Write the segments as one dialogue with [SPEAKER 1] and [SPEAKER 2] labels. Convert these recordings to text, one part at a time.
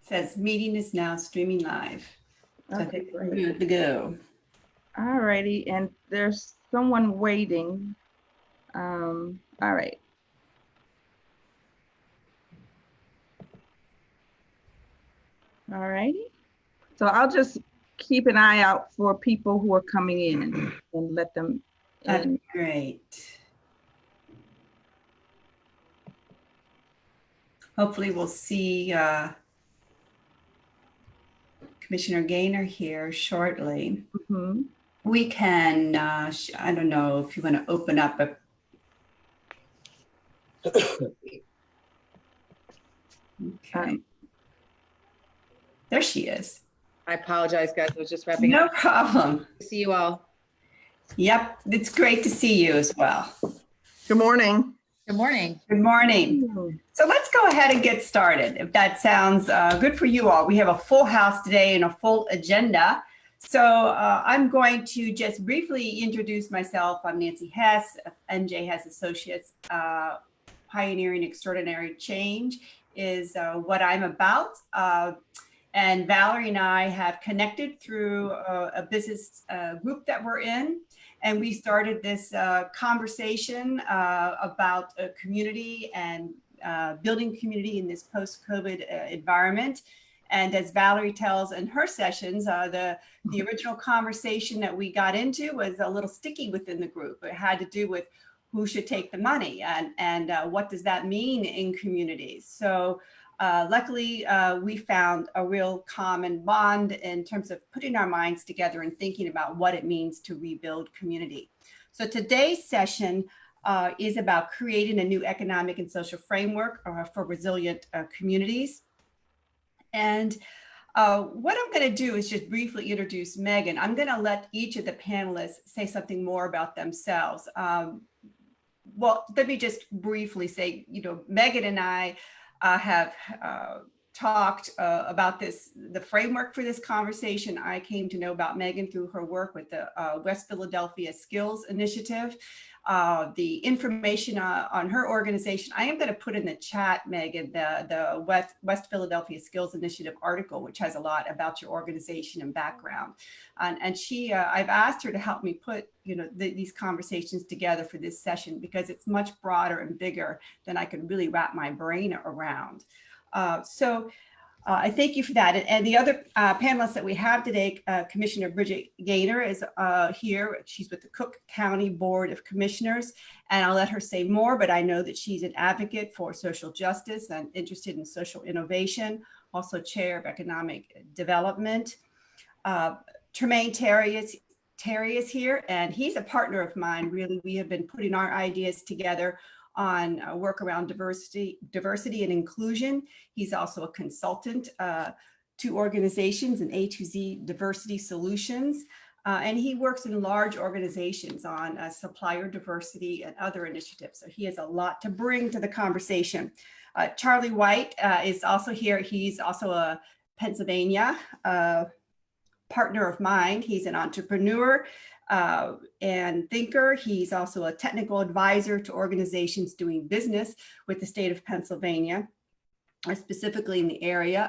[SPEAKER 1] Says meeting is now streaming live. So I
[SPEAKER 2] Okay,
[SPEAKER 1] think we're
[SPEAKER 2] great.
[SPEAKER 1] good to go.
[SPEAKER 2] All righty, and there's someone waiting. All right. All righty. So I'll just keep an eye out for people who are coming in and let them
[SPEAKER 1] That's
[SPEAKER 2] in.
[SPEAKER 1] great. Hopefully we'll see Commissioner Gaynor here shortly.
[SPEAKER 2] Mm-hmm.
[SPEAKER 1] We can, I don't know if you want to open up a. Okay. There she is.
[SPEAKER 3] I apologize, guys. I was just wrapping
[SPEAKER 1] No
[SPEAKER 3] up.
[SPEAKER 1] problem.
[SPEAKER 3] See you all.
[SPEAKER 1] Yep, it's great to see you as well.
[SPEAKER 2] Good morning.
[SPEAKER 3] Good morning.
[SPEAKER 1] Good morning. So let's go ahead and get started, if that sounds good for you all. We have a full house today and a full agenda. So I'm going to just briefly introduce myself. I'm Nancy Hess, NJ Hess Associates. Pioneering Extraordinary Change is what I'm about. And Valerie and I have connected through a business group that we're in. And we started this conversation about a community and building community in this post-COVID environment. And as Valerie tells in her sessions, the original conversation that we got into was a little sticky within the group. It had to do with who should take the money and what does that mean in communities. So luckily, we found a real common bond in terms of putting our minds together and thinking about what it means to rebuild community. So today's session is about creating a new economic and social framework for resilient communities. And what I'm going to do is just briefly introduce Megan. I'm going to let each of the panelists say something more about themselves. Well, let me just briefly say, Megan and I have talked about the framework for this conversation. I came to know about Megan through her work with the West Philadelphia Skills Initiative. The information on her organization, I am going to put in the chat, Megan, the West Philadelphia Skills Initiative article, which has a lot about your organization and background. And she, I've asked her to help me put, these conversations together for this session because it's much broader and bigger than I could really wrap my brain around. So I thank you for that. And the other panelists that we have today, Commissioner Bridget Gaynor is here. She's with the Cook County Board of Commissioners, and I'll let her say more, but I know that she's an advocate for social justice and interested in social innovation, also chair of economic development. Tremayne Terry is here, and he's a partner of mine, really. We have been putting our ideas together on work around diversity and inclusion. He's also a consultant to organizations and A to Z diversity solutions. And he works in large organizations on supplier diversity and other initiatives. So he has a lot to bring to the conversation. Charlie White is also here. He's also a Pennsylvania partner of mine. He's an entrepreneur and thinker. He's also a technical advisor to organizations doing business with the state of Pennsylvania, specifically in the area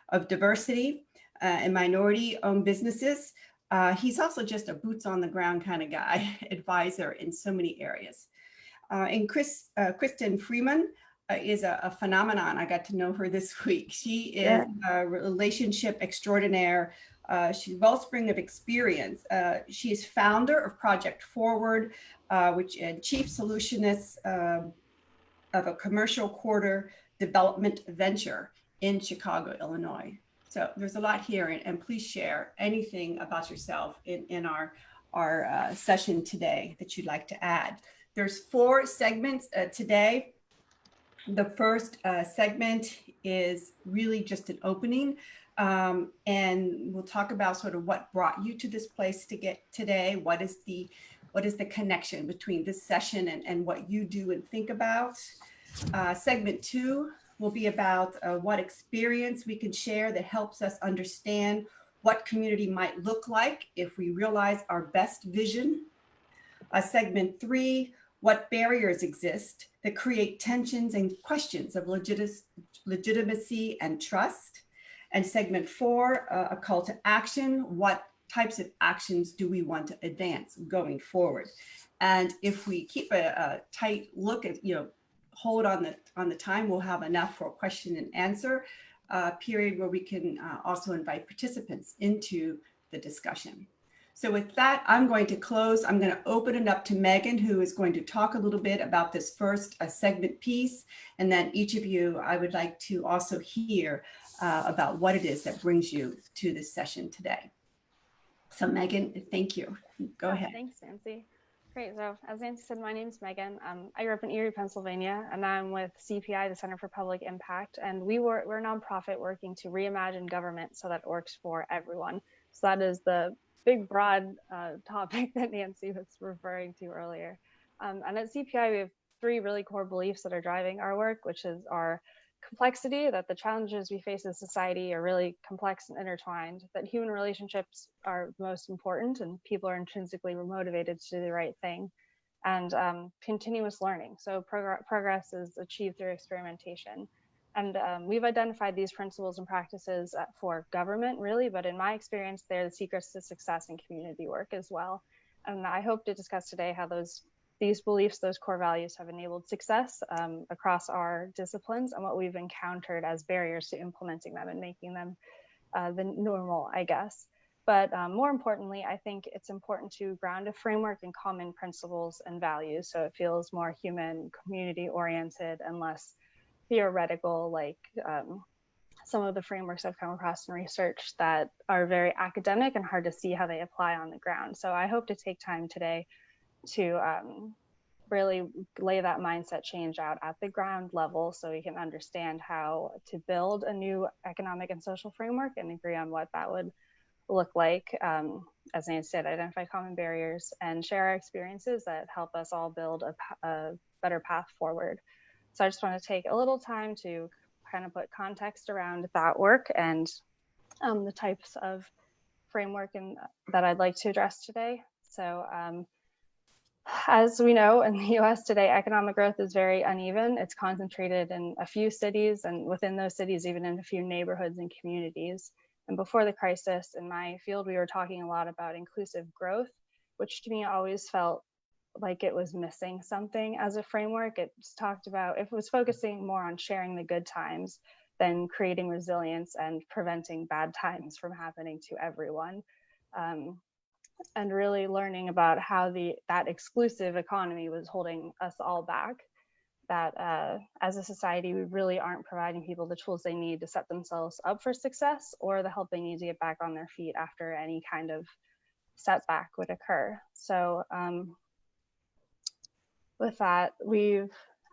[SPEAKER 1] of diversity and minority-owned businesses. He's also just a boots-on-the-ground kind of guy, advisor in so many areas. And Kristin Freeman is a phenomenon. I got to know her this week. She is a relationship extraordinaire. She's a wellspring of experience. She is founder of Project Forward, which and chief solutionist of a commercial quarter development venture in Chicago, Illinois. So there's a lot here, and please share anything about yourself in our session today that you'd like to add. There's 4 segments today. The first segment is really just an opening. And we'll talk about sort of what brought you to this place to get today. What is the connection between this session and what you do and think about? Segment 2 will be about what experience we can share that helps us understand what community might look like if we realize our best vision. Segment 3 what barriers exist that create tensions and questions of legitimacy and trust. And segment 4, a call to action. What types of actions do we want to advance going forward? And if we keep a tight look at, hold on the time, we'll have enough for a question and answer period where we can also invite participants into the discussion. So with that, I'm going to close. I'm going to open it up to Megan, who is going to talk a little bit about this first segment piece. And then each of you, I would like to also hear about what it is that brings you to this session today. So Megan, thank you. Go ahead.
[SPEAKER 4] Thanks, Nancy. Great. So as Nancy said, my name's Megan. I grew up in Erie, Pennsylvania, and I'm with CPI, the Center for Public Impact. And we're a nonprofit working to reimagine government so that it works for everyone. So that is the big, broad topic that Nancy was referring to earlier. And at CPI, we have 3 really core beliefs that are driving our work, which is our complexity, that the challenges we face as society are really complex and intertwined, that human relationships are most important and people are intrinsically motivated to do the right thing, and continuous learning. So progress is achieved through experimentation. And we've identified these principles and practices for government, really, but in my experience, they're the secrets to success in community work as well. And I hope to discuss today how these beliefs, those core values, have enabled success across our disciplines and what we've encountered as barriers to implementing them and making them the normal, I guess. But more importantly, I think it's important to ground a framework in common principles and values so it feels more human, community-oriented, and less theoretical, like some of the frameworks I've come across in research that are very academic and hard to see how they apply on the ground. So I hope to take time today to really lay that mindset change out at the ground level so we can understand how to build a new economic and social framework and agree on what that would look like. As Nancy said, identify common barriers and share our experiences that help us all build a better path forward. So I just want to take a little time to kind of put context around that work and the types of framework that I'd like to address today. So as we know, in the US today, economic growth is very uneven. It's concentrated in a few cities, and within those cities, even in a few neighborhoods and communities. And before the crisis, in my field, we were talking a lot about inclusive growth, which to me always felt like it was missing something as a framework. It talked about, if it was focusing more on sharing the good times than creating resilience and preventing bad times from happening to everyone. And really learning about how that exclusive economy was holding us all back, that as a society, we really aren't providing people the tools they need to set themselves up for success or the help they need to get back on their feet after any kind of setback would occur. So with that,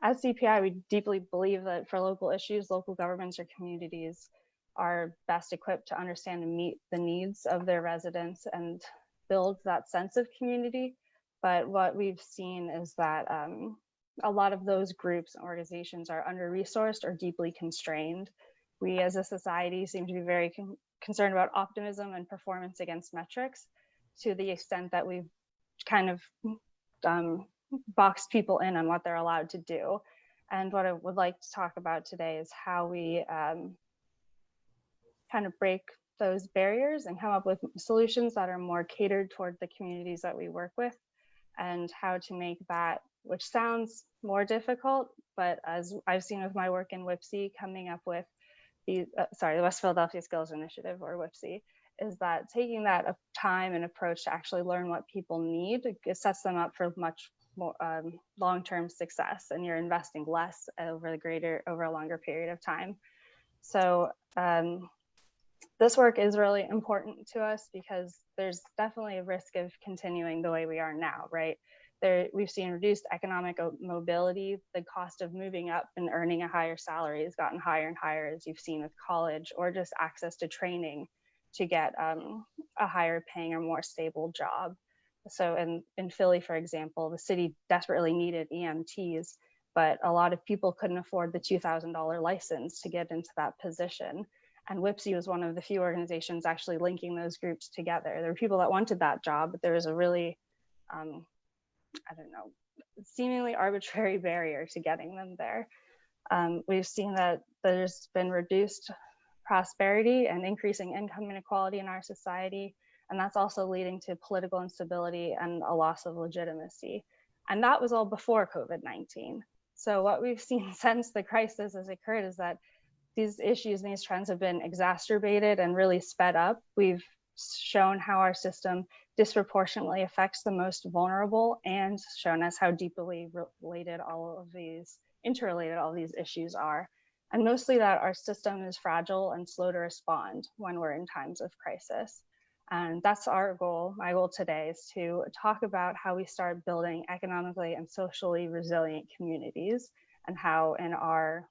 [SPEAKER 4] at CPI, we deeply believe that for local issues, local governments or communities are best equipped to understand and meet the needs of their residents and build that sense of community. But what we've seen is that a lot of those groups and organizations are under-resourced or deeply constrained. We as a society seem to be very concerned about optimism and performance against metrics to the extent that we've kind of boxed people in on what they're allowed to do. And what I would like to talk about today is how we kind of break those barriers and come up with solutions that are more catered toward the communities that we work with, and how to make that, which sounds more difficult, but as I've seen with my work in WIPSI, coming up with the West Philadelphia Skills Initiative, or WIPSI, is that taking that time and approach to actually learn what people need, it sets them up for much more long-term success, and you're investing less over a longer period of time. So this work is really important to us because there's definitely a risk of continuing the way we are now, right? We've seen reduced economic mobility. The cost of moving up and earning a higher salary has gotten higher and higher, as you've seen with college, or just access to training to get a higher paying or more stable job. So in Philly, for example, the city desperately needed EMTs, but a lot of people couldn't afford the $2,000 license to get into that position. And WIPSI was one of the few organizations actually linking those groups together. There were people that wanted that job, but there was a really, seemingly arbitrary barrier to getting them there. We've seen that there's been reduced prosperity and increasing income inequality in our society, and that's also leading to political instability and a loss of legitimacy. And that was all before COVID-19. So what we've seen since the crisis has occurred is that these issues and these trends have been exacerbated and really sped up. We've shown how our system disproportionately affects the most vulnerable, and shown us how deeply interrelated all of these issues are. And mostly that our system is fragile and slow to respond when we're in times of crisis. And that's our goal. My goal today is to talk about how we start building economically and socially resilient communities, and how in our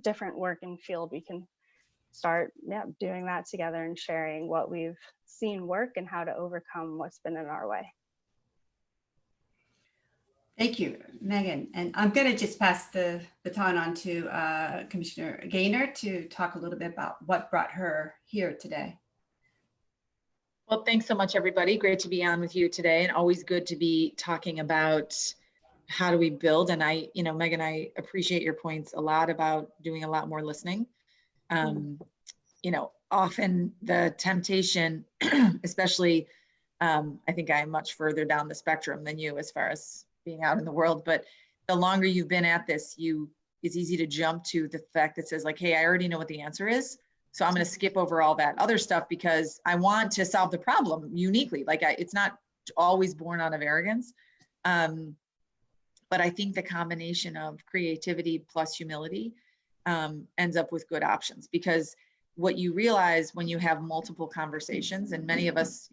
[SPEAKER 4] different work and field we can start doing that together and sharing what we've seen work and how to overcome what's been in our way.
[SPEAKER 1] Thank you, Megan. And I'm going to just pass the baton on to Commissioner Gaynor to talk a little bit about what brought her here today.
[SPEAKER 3] Well, thanks so much, everybody. Great to be on with you today, and always good to be talking about how do we build. And Megan, I appreciate your points a lot about doing a lot more listening. Often the temptation, especially, I think I'm much further down the spectrum than you as far as being out in the world, but the longer you've been at this, it's easy to jump to the fact that says like, hey, I already know what the answer is. So I'm going to skip over all that other stuff because I want to solve the problem uniquely. Like it's not always born out of arrogance. But I think the combination of creativity plus humility ends up with good options, because what you realize when you have multiple conversations, and many of us,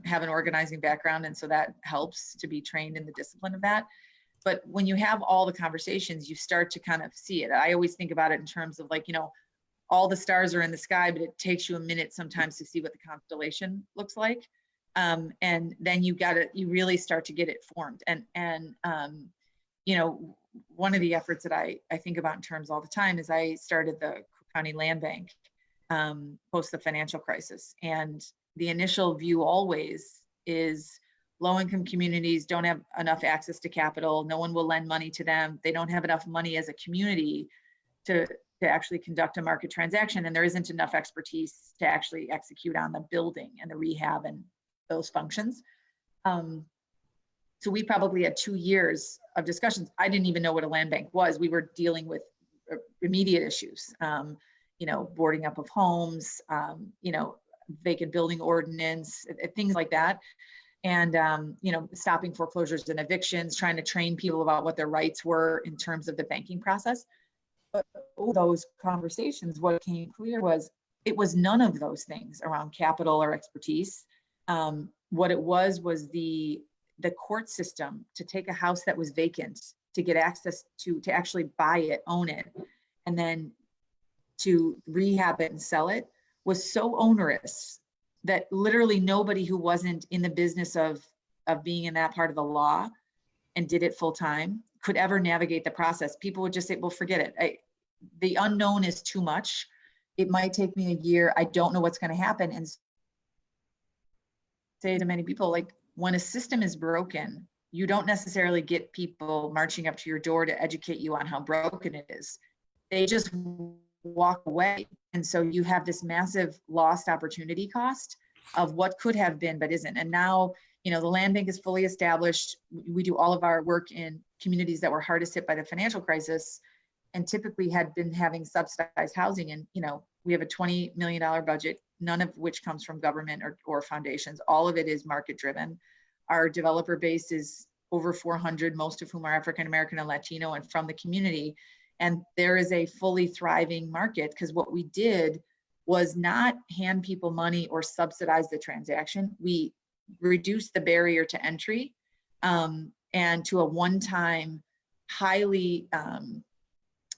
[SPEAKER 3] have an organizing background, and so that helps to be trained in the discipline of that. But when you have all the conversations, you start to kind of see it. I always think about it in terms of like, all the stars are in the sky, but it takes you a minute sometimes to see what the constellation looks like. And then you really start to get it formed. And one of the efforts that I think about in terms all the time is I started the Cook County Land Bank post the financial crisis. And the initial view always is low-income communities don't have enough access to capital. No one will lend money to them. They don't have enough money as a community to actually conduct a market transaction. And there isn't enough expertise to actually execute on the building and the rehab and those functions. So we probably had 2 years of discussions. I didn't even know what a land bank was. We were dealing with immediate issues, boarding up of homes, vacant building ordinance, things like that. And, stopping foreclosures and evictions, trying to train people about what their rights were in terms of the banking process. But those conversations, what came clear was it was none of those things around capital or expertise. What it was the court system to take a house that was vacant, to get access to actually buy it, own it, and then to rehab it and sell it was so onerous that literally nobody who wasn't in the business of being in that part of the law and did it full time could ever navigate the process. People would just say, well, forget it. The unknown is too much. It might take me a year. I don't know what's going to happen. And say to many people, like, when a system is broken, you don't necessarily get people marching up to your door to educate you on how broken it is. They just walk away. And so you have this massive lost opportunity cost of what could have been but isn't. And now, the land bank is fully established. We do all of our work in communities that were hardest hit by the financial crisis and typically had been having subsidized housing. And, we have a $20 million budget, none of which comes from government or foundations. All of it is market driven. Our developer base is over 400, most of whom are African-American and Latino and from the community. And there is a fully thriving market, because what we did was not hand people money or subsidize the transaction. We reduced the barrier to entry and to a one-time, highly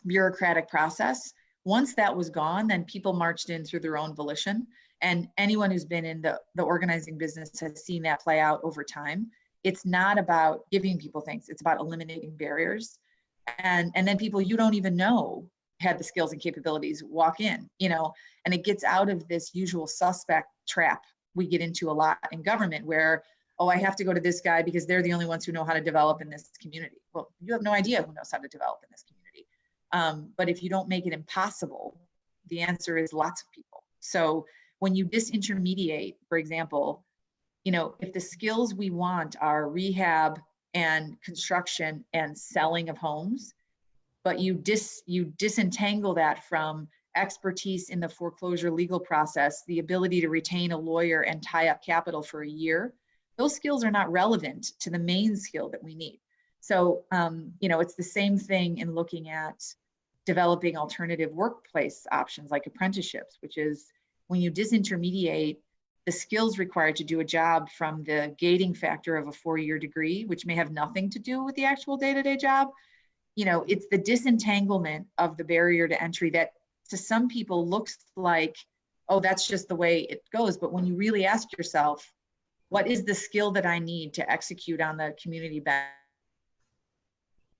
[SPEAKER 3] bureaucratic process. Once that was gone, then people marched in through their own volition. And anyone who's been in the organizing business has seen that play out over time. It's not about giving people things. It's about eliminating barriers. And then people you don't even know had the skills and capabilities walk in, and it gets out of this usual suspect trap we get into a lot in government, where oh, I have to go to this guy because they're the only ones who know how to develop in this community. Well, you have no idea who knows how to develop in this community. But if you don't make it impossible, the answer is lots of people. So when you disintermediate, for example, you know, if the skills we want are rehab and construction and selling of homes, but you disentangle that from expertise in the foreclosure legal process, the ability to retain a lawyer and tie up capital for a year, those skills are not relevant to the main skill that we need. So, you know, it's the same thing in looking at developing alternative workplace options like apprenticeships, which is when you disintermediate the skills required to do a job from the gating factor of a 4-year degree, which may have nothing to do with the actual day-to-day job. You know, it's the disentanglement of the barrier to entry that to some people looks like, oh, that's just the way it goes. But when you really ask yourself, what is the skill that I need to execute on the community benefit?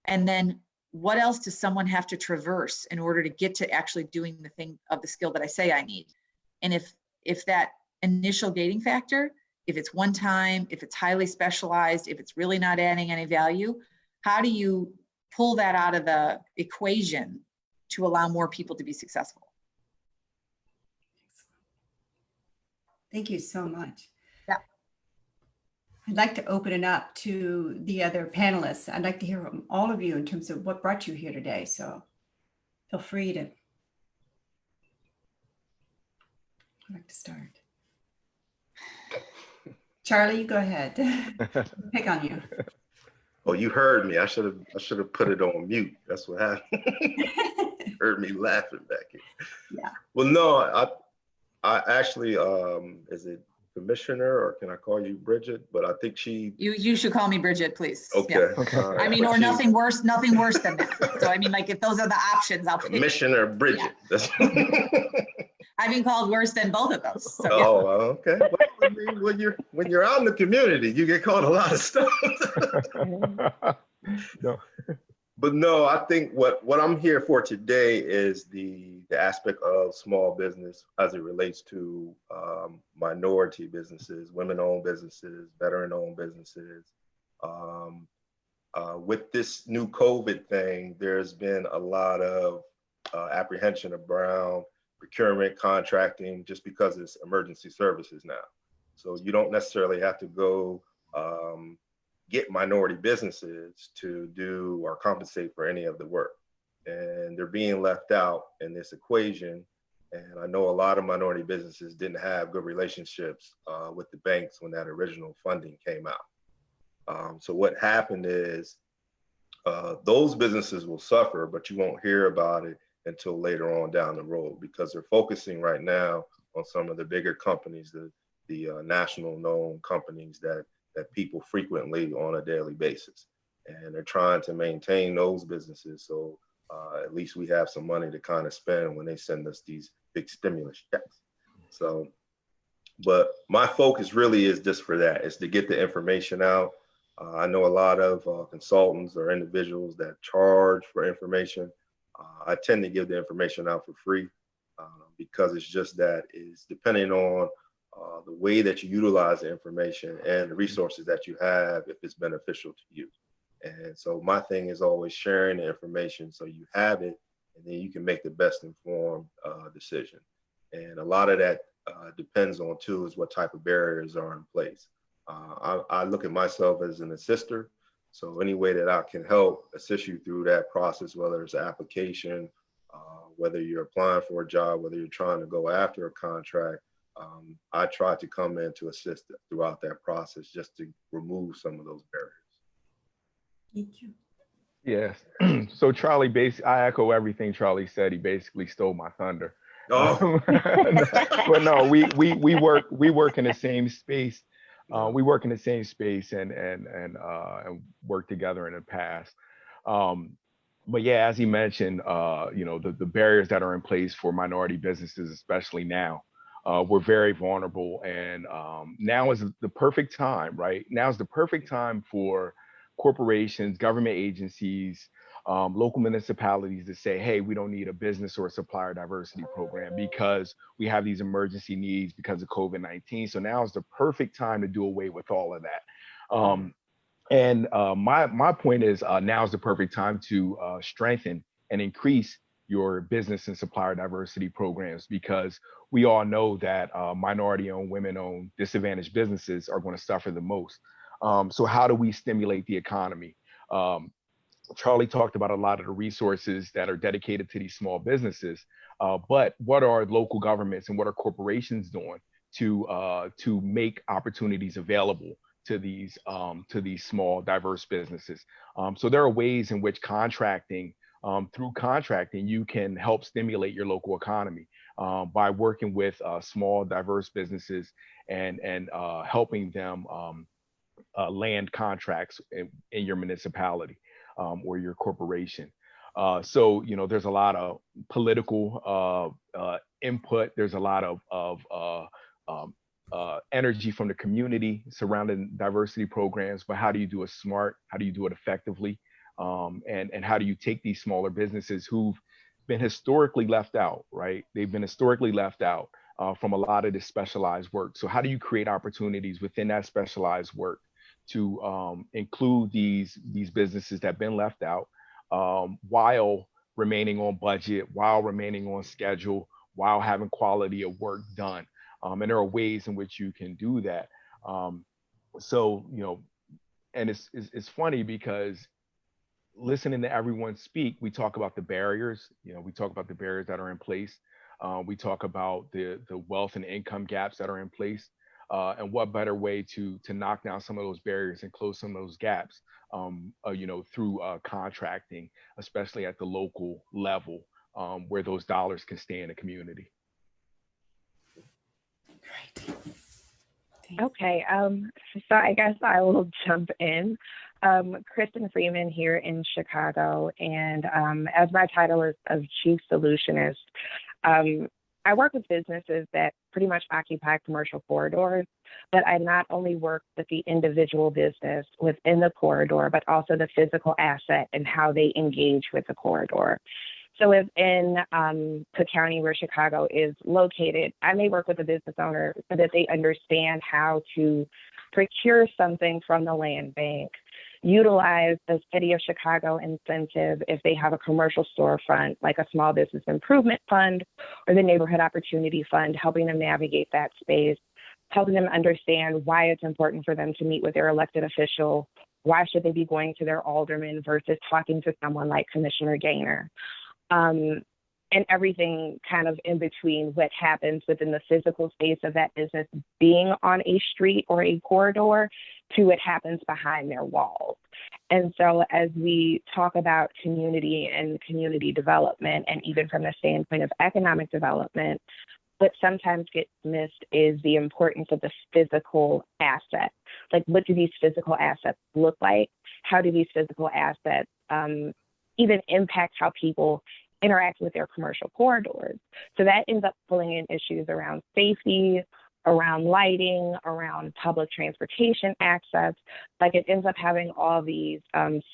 [SPEAKER 3] And then what else does someone have to traverse in order to get to actually doing the thing of the skill that I say I need? And if that initial gating factor, if it's one time, if it's highly specialized, if it's really not adding any value, how do you pull that out of the equation to allow more people to be successful?
[SPEAKER 1] Thank you so much.
[SPEAKER 3] Yeah.
[SPEAKER 1] I'd like to open it up to the other panelists. I'd like to hear from all of you in terms of what brought you here today. So feel free to. I'd like to start. Charlie, you go ahead. Pick on you.
[SPEAKER 5] Oh, you heard me. I should have put it on mute. That's what happened. Heard me laughing back here.
[SPEAKER 1] Yeah.
[SPEAKER 5] Well, no, I actually is it Commissioner, or can I call you Bridget? But I think she.
[SPEAKER 3] You should call me Bridget, please.
[SPEAKER 5] Okay.
[SPEAKER 3] Yeah.
[SPEAKER 5] Okay.
[SPEAKER 3] I mean, or nothing worse than that. So I mean, like if those are the options, I'll pick.
[SPEAKER 5] Commissioner Bridget. Yeah.
[SPEAKER 3] I've been called worse than both of those. So,
[SPEAKER 5] oh, okay. Well, I mean, when you're out in the community, you get called a lot of stuff.
[SPEAKER 6] No.
[SPEAKER 5] But no, I think what I'm here for today is the aspect of small business as it relates to minority businesses, women-owned businesses, veteran-owned businesses. With this new COVID thing, there's been a lot of apprehension around procurement, contracting, just because it's emergency services now. So you don't necessarily have to go get minority businesses to do or compensate for any of the work. And they're being left out in this equation. And I know a lot of minority businesses didn't have good relationships with the banks when that original funding came out. So what happened is those businesses will suffer, but you won't hear about it until later on down the road, because they're focusing right now on some of the bigger companies, the national known companies that people frequently on a daily basis. And they're trying to maintain those businesses. So at least we have some money to kind of spend when they send us these big stimulus checks. So, but my focus really is just for that, is to get the information out. I know a lot of consultants or individuals that charge for information. I tend to give the information out for free because it's just that is depending on the way that you utilize the information and the resources that you have, if it's beneficial to you. And so my thing is always sharing the information so you have it, and then you can make the best informed decision. And a lot of that depends on too is what type of barriers are in place. I look at myself as an assister. So any way that I can help assist you through that process, whether it's application, whether you're applying for a job, whether you're trying to go after a contract, I try to come in to assist throughout that process just to remove some of those barriers.
[SPEAKER 1] Thank you.
[SPEAKER 6] Yes. So Charlie, I echo everything Charlie said. He basically stole my thunder.
[SPEAKER 5] Oh.
[SPEAKER 6] But no, we work in the same space. We work in the same space and work together in the past. But yeah, as he mentioned, you know, the barriers that are in place for minority businesses, especially now, we're very vulnerable. And now is the perfect time, right? Now is the perfect time for corporations, government agencies, local municipalities to say, hey, we don't need a business or a supplier diversity program because we have these emergency needs because of COVID-19. So now is the perfect time to do away with all of that. My point is now is the perfect time to strengthen and increase your business and supplier diversity programs, because we all know that minority-owned, women-owned, disadvantaged businesses are going to suffer the most. So how do we stimulate the economy? Charlie talked about a lot of the resources that are dedicated to these small businesses, but what are local governments and what are corporations doing to make opportunities available to these small, diverse businesses? So there are ways in which through contracting, you can help stimulate your local economy by working with small, diverse businesses and helping them land contracts in your municipality or your corporation. So, there's a lot of political input. There's a lot of energy from the community surrounding diversity programs, but how do you do it smart? How do you do it effectively? And how do you take these smaller businesses who've been historically left out, right? They've been historically left out from a lot of this specialized work. So how do you create opportunities within that specialized work to include these businesses that have been left out while remaining on budget, while remaining on schedule, while having quality of work done? And there are ways in which you can do that. And it's funny because listening to everyone speak, we talk about the barriers. We talk about the barriers that are in place. We talk about the wealth and income gaps that are in place. And what better way to knock down some of those barriers and close some of those gaps, through contracting, especially at the local level, where those dollars can stay in the community.
[SPEAKER 1] Great.
[SPEAKER 7] Okay, so I guess I will jump in. Kristin Freeman here in Chicago, and as my title is of Chief Solutionist, I work with businesses that pretty much occupy commercial corridors, but I not only work with the individual business within the corridor, but also the physical asset and how they engage with the corridor. So if in Cook County, where Chicago is located, I may work with a business owner so that they understand how to procure something from the land bank, utilize the City of Chicago incentive if they have a commercial storefront, like a small business improvement fund or the neighborhood opportunity fund, helping them navigate that space, helping them understand why it's important for them to meet with their elected official, why should they be going to their alderman versus talking to someone like Commissioner Gaynor. And everything kind of in between what happens within the physical space of that business being on a street or a corridor to what happens behind their walls. And so as we talk about community and community development, and even from the standpoint of economic development, what sometimes gets missed is the importance of the physical asset. Like, what do these physical assets look like? How do these physical assets even impact how people interact with their commercial corridors? So that ends up pulling in issues around safety, around lighting, around public transportation access. Like, it ends up having all these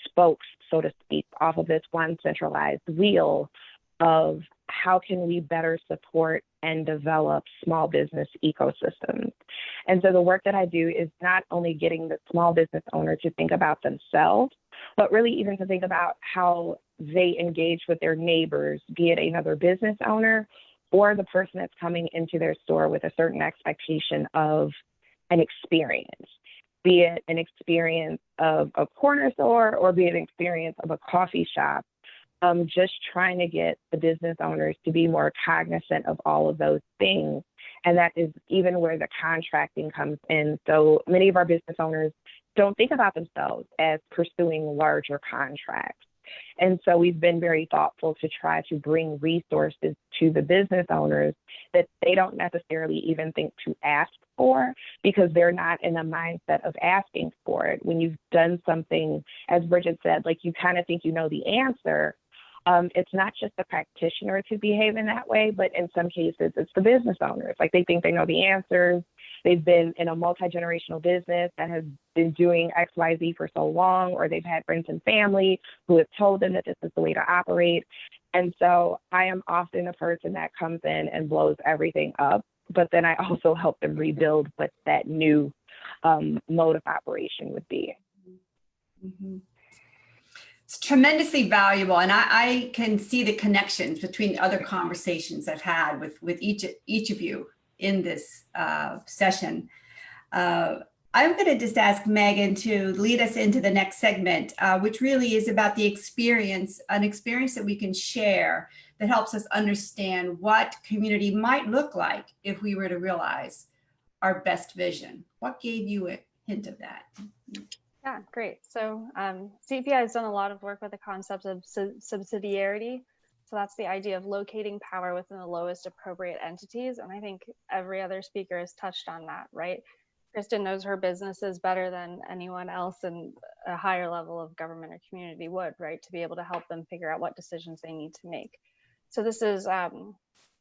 [SPEAKER 7] spokes, so to speak, off of this one centralized wheel of how can we better support and develop small business ecosystems. And so the work that I do is not only getting the small business owner to think about themselves, but really even to think about how they engage with their neighbors, be it another business owner or the person that's coming into their store with a certain expectation of an experience, be it an experience of a corner store or be it an experience of a coffee shop. Just trying to get the business owners to be more cognizant of all of those things. And that is even where the contracting comes in. So many of our business owners don't think about themselves as pursuing larger contracts. And so we've been very thoughtful to try to bring resources to the business owners that they don't necessarily even think to ask for, because they're not in the mindset of asking for it. When you've done something, as Bridget said, like, you kind of think you know the answer. It's not just the practitioner to behave in that way, but in some cases, it's the business owners. Like, they think they know the answers. they've been in a multi-generational business that has been doing XYZ for so long, or they've had friends and family who have told them that this is the way to operate. And so I am often a person that comes in and blows everything up, but then I also help them rebuild what that new mode of operation would be.
[SPEAKER 1] Mm-hmm. It's tremendously valuable, and I can see the connections between other conversations I've had with each of you in this session. I'm going to just ask Megan to lead us into the next segment, which really is about the experience, an experience that we can share that helps us understand what community might look like if we were to realize our best vision. What gave you a hint of that?
[SPEAKER 4] Yeah, great. So CPI has done a lot of work with the concept of subsidiarity. So that's the idea of locating power within the lowest appropriate entities. And I think every other speaker has touched on that, right? Kristin knows her businesses better than anyone else in a higher level of government or community would, right? To be able to help them figure out what decisions they need to make. So this is an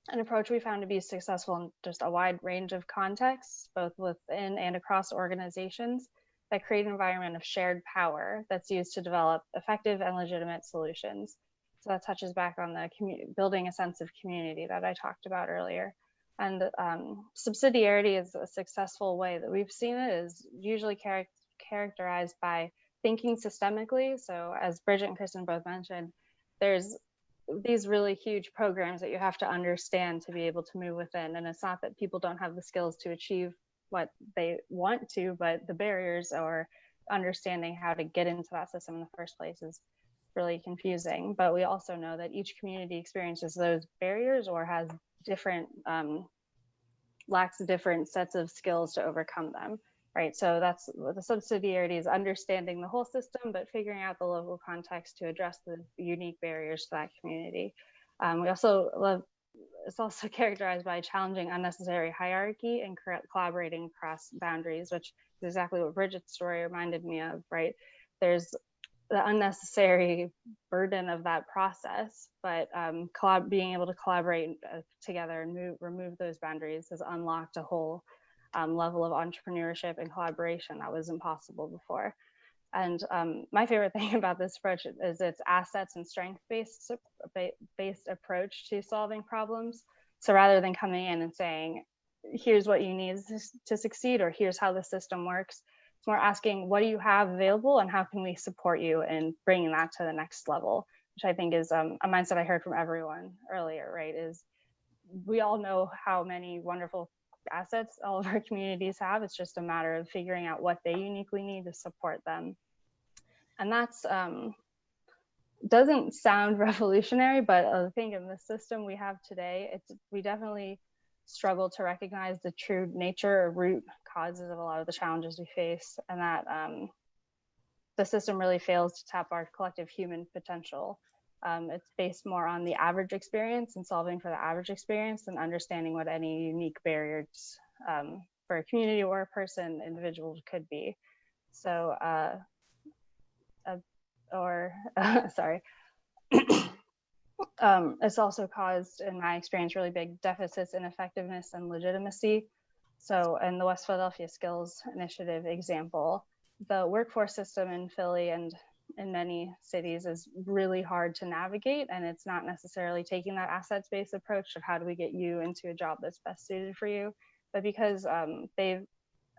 [SPEAKER 4] approach we found to be successful in just a wide range of contexts, both within and across organizations, that create an environment of shared power that's used to develop effective and legitimate solutions. So that touches back on the building a sense of community that I talked about earlier. And subsidiarity is a successful way that we've seen it is usually characterized by thinking systemically. So as Bridget and Kristin both mentioned, there's these really huge programs that you have to understand to be able to move within. And it's not that people don't have the skills to achieve what they want to, but the barriers or understanding how to get into that system in the first place is really confusing. But we also know that each community experiences those barriers or has different, lacks different sets of skills to overcome them, right? So that's the subsidiarity is understanding the whole system, but figuring out the local context to address the unique barriers to that community. We also love it's also characterized by challenging unnecessary hierarchy and collaborating across boundaries, which is exactly what Bridget's story reminded me of, right? There's the unnecessary burden of that process, but being able to collaborate together and remove those boundaries has unlocked a whole level of entrepreneurship and collaboration that was impossible before. And my favorite thing about this approach is its assets and strength-based approach to solving problems. So rather than coming in and saying, here's what you need to succeed, or here's how the system works, it's more asking, what do you have available and how can we support you in bringing that to the next level, which I think is a mindset I heard from everyone earlier, right? Is we all know how many wonderful assets all of our communities have. It's just a matter of figuring out what they uniquely need to support them. And that's doesn't sound revolutionary, but I think in the system we have today, we definitely struggle to recognize the true nature or root causes of a lot of the challenges we face, and that the system really fails to tap our collective human potential. It's based more on the average experience and solving for the average experience and understanding what any unique barriers for a community or a person, individual could be. So, sorry. It's also caused, in my experience, really big deficits in effectiveness and legitimacy. So in the West Philadelphia Skills Initiative example, the workforce system in Philly and in many cities is really hard to navigate, and it's not necessarily taking that assets-based approach of how do we get you into a job that's best suited for you, but because they've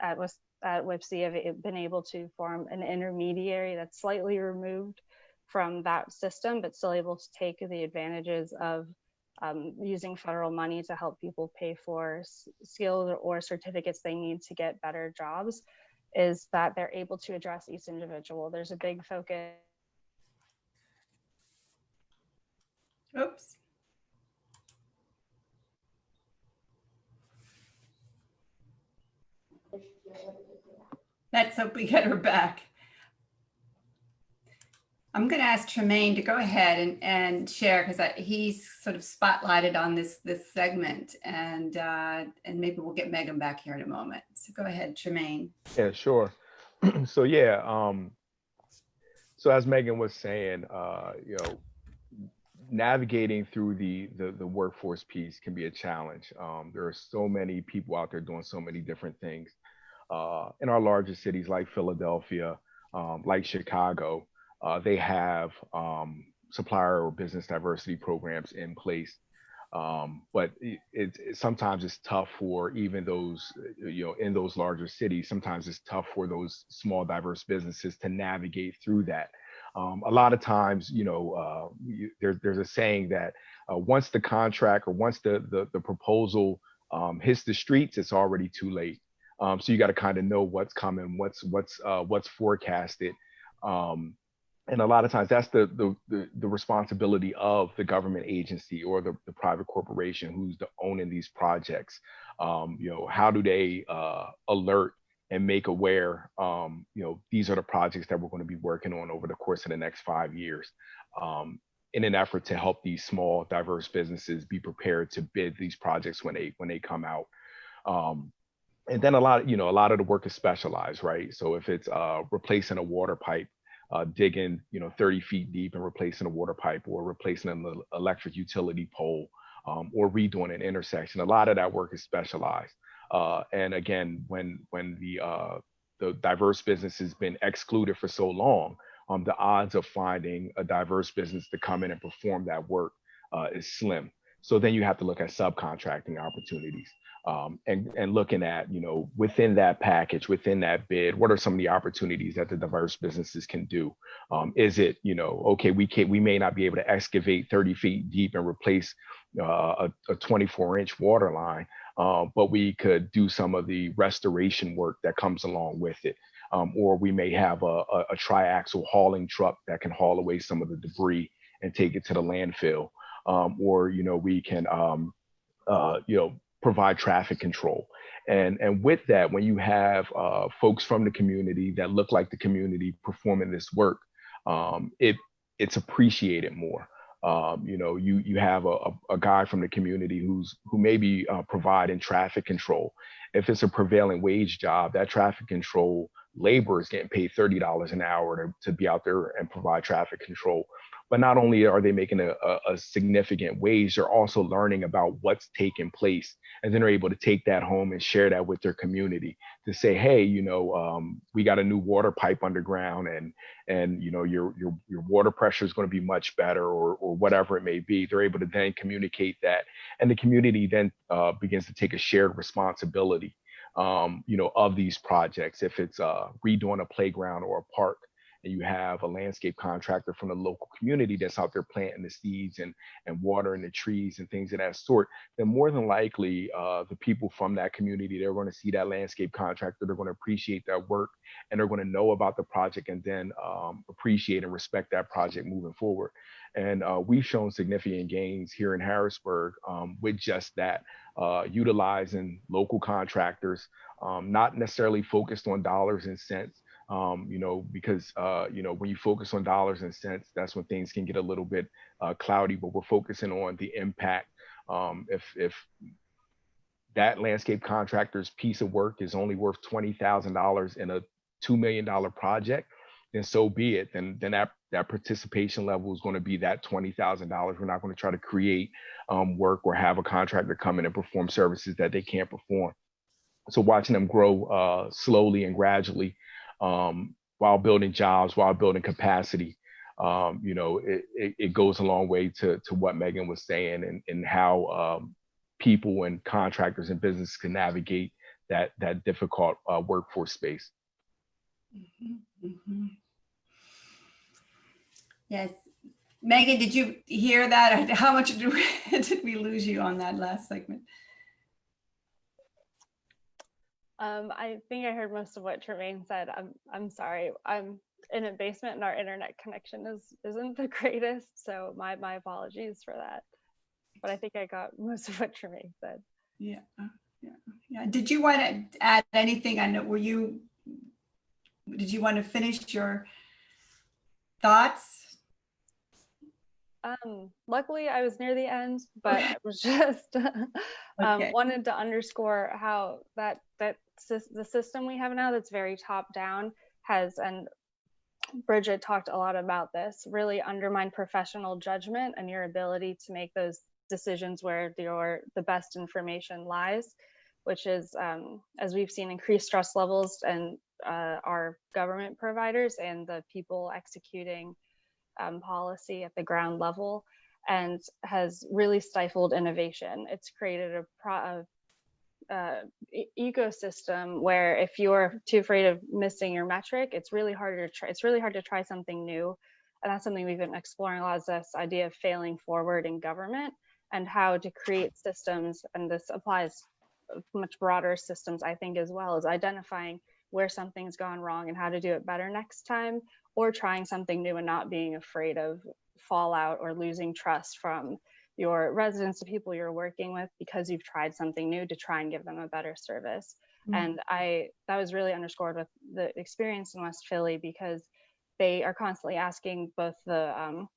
[SPEAKER 4] at WIPC have been able to form an intermediary that's slightly removed from that system, but still able to take the advantages of using federal money to help people pay for skills or certificates they need to get better jobs, is that they're able to address each individual. There's a big focus.
[SPEAKER 1] Oops. Let's hope we get her back. I'm going to ask Tremayne to go ahead and share, because he's sort of spotlighted on this segment, and maybe we'll get Megan back here in a moment. So go ahead, Tremayne.
[SPEAKER 6] Yeah, sure. So yeah, so as Megan was saying, navigating through the workforce piece can be a challenge. There are so many people out there doing so many different things. In our larger cities like Philadelphia, like Chicago, they have supplier or business diversity programs in place. But sometimes it's tough for even those, in those larger cities, sometimes it's tough for those small diverse businesses to navigate through that. A lot of times, there's a saying that once the contract or once the proposal hits the streets, it's already too late. So you got to kind of know what's coming, what's forecasted. And a lot of times that's the responsibility of the government agency or the private corporation who's owning these projects. How do they alert and make aware, these are the projects that we're going to be working on over the course of the next 5 years, in an effort to help these small diverse businesses be prepared to bid these projects when they come out. And then a lot of the work is specialized, right? So if it's replacing a water pipe, digging 30 feet deep and replacing a water pipe, or replacing an electric utility pole, or redoing an intersection, a lot of that work is specialized. And again, when the diverse business has been excluded for so long, the odds of finding a diverse business to come in and perform that work is slim. So then you have to look at subcontracting opportunities. And looking at, within that package, within that bid, what are some of the opportunities that the diverse businesses can do? Is it, okay, we may not be able to excavate 30 feet deep and replace a 24-inch water line, but we could do some of the restoration work that comes along with it. Or we may have a triaxle hauling truck that can haul away some of the debris and take it to the landfill. Or, we can, provide traffic control. And with that, when you have folks from the community that look like the community performing this work, it's appreciated more. You have a guy from the community who may be providing traffic control. If it's a prevailing wage job, that traffic control labor is getting paid $30 an hour to be out there and provide traffic control. But not only are they making a significant wage, they're also learning about what's taking place. And then they're able to take that home and share that with their community to say, hey, we got a new water pipe underground, and your water pressure is going to be much better, or whatever it may be. They're able to then communicate that. And the community then begins to take a shared responsibility, of these projects. If it's redoing a playground or a park, and you have a landscape contractor from the local community that's out there planting the seeds and watering the trees and things of that sort, then more than likely the people from that community, they're going to see that landscape contractor, they're going to appreciate that work, and they're going to know about the project, and then appreciate and respect that project moving forward. And we've shown significant gains here in Harrisburg with just that, utilizing local contractors, not necessarily focused on dollars and cents. Because when you focus on dollars and cents, that's when things can get a little bit cloudy, but we're focusing on the impact. If that landscape contractor's piece of work is only worth $20,000 in a $2 million project, then so be it. Then that participation level is going to be that $20,000. We're not going to try to create work or have a contractor come in and perform services that they can't perform. So watching them grow slowly and gradually, while building jobs, while building capacity, it goes a long way to what Megan was saying, and how people and contractors and businesses can navigate that difficult workforce space.
[SPEAKER 1] Mm-hmm, mm-hmm. Yes. Megan, did you hear that? How much did we lose you on that last segment?
[SPEAKER 4] I think I heard most of what Tremayne said. I'm sorry. I'm in a basement and our internet connection isn't the greatest, so my apologies for that. But I think I got most of what Tremayne said.
[SPEAKER 1] Yeah. Did you want to add anything? I know, did you want to finish your thoughts?
[SPEAKER 4] Luckily I was near the end, but I was just wanted to underscore how the system we have now that's very top down has, and Bridget talked a lot about this, really undermine professional judgment and your ability to make those decisions where the best information lies, which is, as we've seen, increased stress levels and our government providers and the people executing policy at the ground level, and has really stifled innovation. It's created a ecosystem where if you're too afraid of missing your metric, it's really hard to try something new. And that's something we've been exploring a lot, is this idea of failing forward in government and how to create systems. And this applies much broader systems, I think, as well, as identifying where something's gone wrong and how to do it better next time, or trying something new and not being afraid of fallout or losing trust from your residents, the people you're working with, because you've tried something new to try and give them a better service. And that was really underscored with the experience in West Philly, because they are constantly asking both the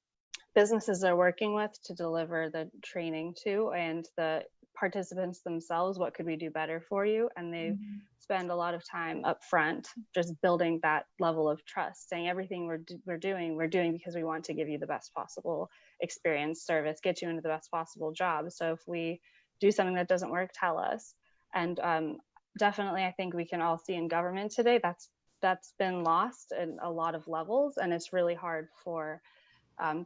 [SPEAKER 4] businesses they're working with to deliver the training to, and the participants themselves, what could we do better for you? And they spend a lot of time up front just building that level of trust, saying everything we're doing because we want to give you the best possible experience, service, get you into the best possible job. So if we do something that doesn't work, tell us. And definitely, I think we can all see in government today, that's been lost in a lot of levels, and it's really hard for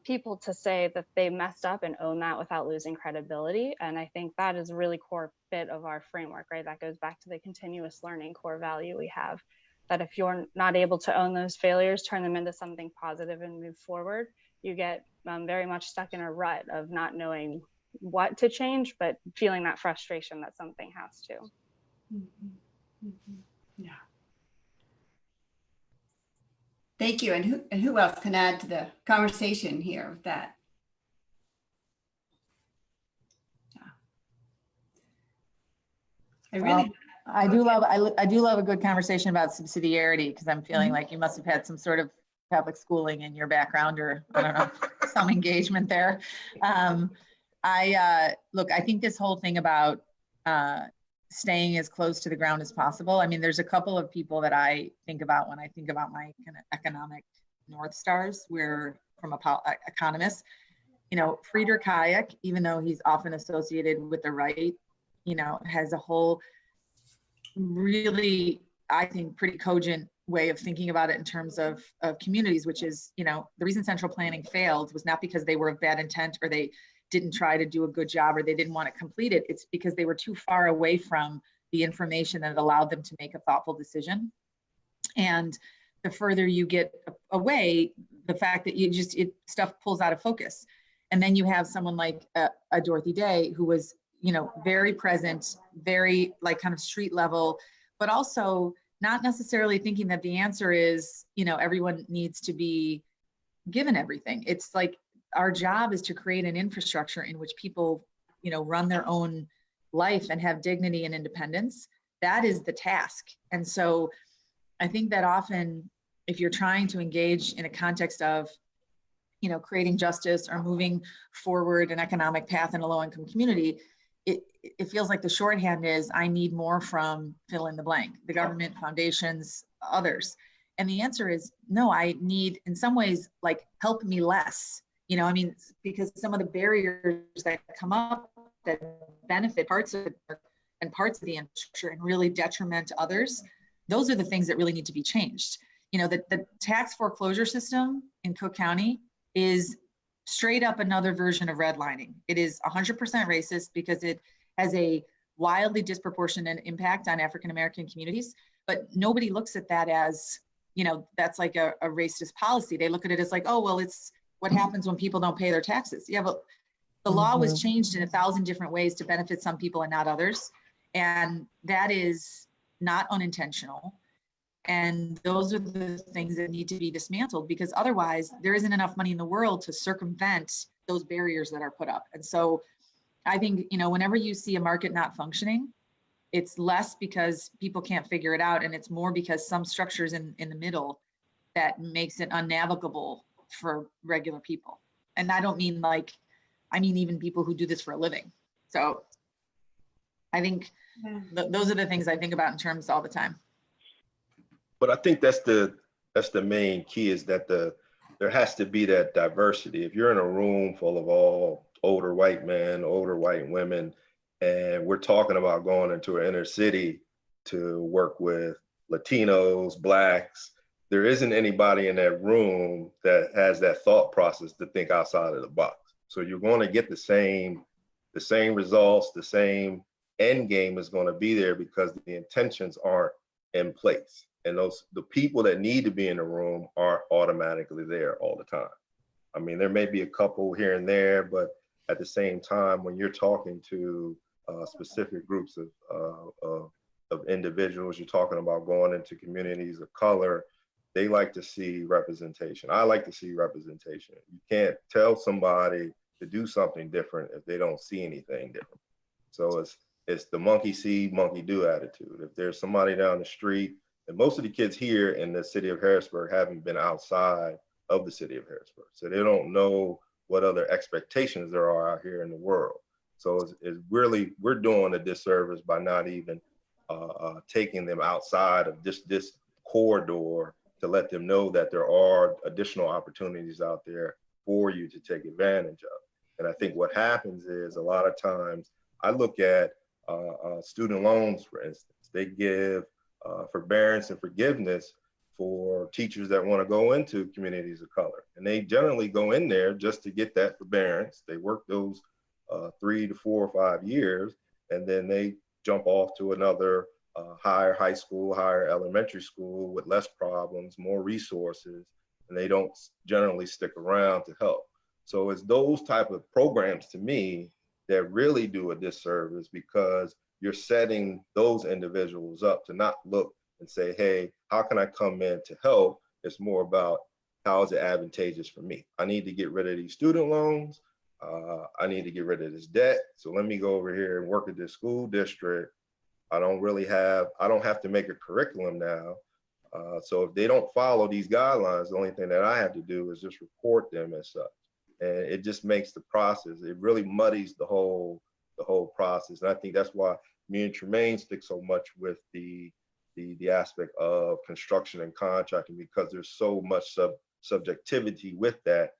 [SPEAKER 4] people to say that they messed up and own that without losing credibility. And I think that is a really core bit of our framework, right? That goes back to the continuous learning core value we have, that if you're not able to own those failures, turn them into something positive and move forward, you get very much stuck in a rut of not knowing what to change, but feeling that frustration that something has to.
[SPEAKER 1] Yeah. Thank you. And who else can add to the conversation here with that? Yeah.
[SPEAKER 3] I do love a good conversation about subsidiarity, because I'm feeling like you must have had some sort of public schooling in your background, or I don't know, some engagement there. Look, I think this whole thing about staying as close to the ground as possible. I mean, there's a couple of people that I think about when I think about my kind of economic North Stars, where from economists, you know, Friedrich Hayek, even though he's often associated with the right, you know, has a whole really, I think, pretty cogent way of thinking about it in terms of communities, which is, you know, the reason central planning failed was not because they were of bad intent or they didn't try to do a good job or they didn't want to complete it. It's because they were too far away from the information that allowed them to make a thoughtful decision. And the further you get away, the fact that stuff pulls out of focus. And then you have someone like a Dorothy Day, who was, you know, very present, very like kind of street level, but also not necessarily thinking that the answer is, you know, everyone needs to be given everything. It's like, our job is to create an infrastructure in which people, you know, run their own life and have dignity and independence. That is the task. And so I think that often, if you're trying to engage in a context of, you know, creating justice or moving forward an economic path in a low-income community, it feels like the shorthand is, I need more from fill in the blank, the government, foundations, others. And the answer is, no, I need, in some ways, like, help me less. You know, I mean, because some of the barriers that come up that benefit parts of the infrastructure and really detriment to others, those are the things that really need to be changed. You know, the tax foreclosure system in Cook County is straight up another version of redlining. It is 100% racist because it has a wildly disproportionate impact on African-American communities, but nobody looks at that as, you know, that's like a racist policy. They look at it as like, oh, well, it's what happens when people don't pay their taxes. Yeah, but the law was changed in 1,000 different ways to benefit some people and not others. And that is not unintentional. And those are the things that need to be dismantled, because otherwise there isn't enough money in the world to circumvent those barriers that are put up. And so I think, you know, whenever you see a market not functioning, it's less because people can't figure it out, and it's more because some structures in the middle that makes it unnavigable for regular people. And I don't mean like, I mean even people who do this for a living. So I think those are the things I think about in terms all the time.
[SPEAKER 5] But I think that's the That's the main key, is that there has to be that diversity. If you're in a room full of all older white men, older white women, and we're talking about going into an inner city to work with Latinos, Blacks, there isn't anybody in that room that has that thought process to think outside of the box. So you're going to get the same results, the same end game is going to be there because the intentions aren't in place. And the people that need to be in the room aren't automatically there all the time. I mean, there may be a couple here and there, but at the same time, when you're talking to specific groups of individuals, you're talking about going into communities of color, they like to see representation. I like to see representation. You can't tell somebody to do something different if they don't see anything different. So it's the monkey see, monkey do attitude. If there's somebody down the street, and most of the kids here in the city of Harrisburg haven't been outside of the city of Harrisburg, so they don't know what other expectations there are out here in the world. So it's really, we're doing a disservice by not even taking them outside of this corridor to let them know that there are additional opportunities out there for you to take advantage of. And I think what happens is, a lot of times, I look at student loans, for instance. They give forbearance and forgiveness for teachers that want to go into communities of color. And they generally go in there just to get that forbearance. They work those 3 to 4 or 5 years, and then they jump off to another higher high school, higher elementary school with less problems, more resources, and they don't generally stick around to help. So it's those type of programs, to me, that really do a disservice, because you're setting those individuals up to not look and say, hey, how can I come in to help? It's more about, how is it advantageous for me? I need to get rid of these student loans. I need to get rid of this debt. So let me go over here and work at this school district. I don't have to make a curriculum now. So if they don't follow these guidelines, the only thing that I have to do is just report them as such. And it just makes the process, it really muddies the whole process. And I think that's why me and Tremayne stick so much with the aspect of construction and contracting, because there's so much subjectivity with that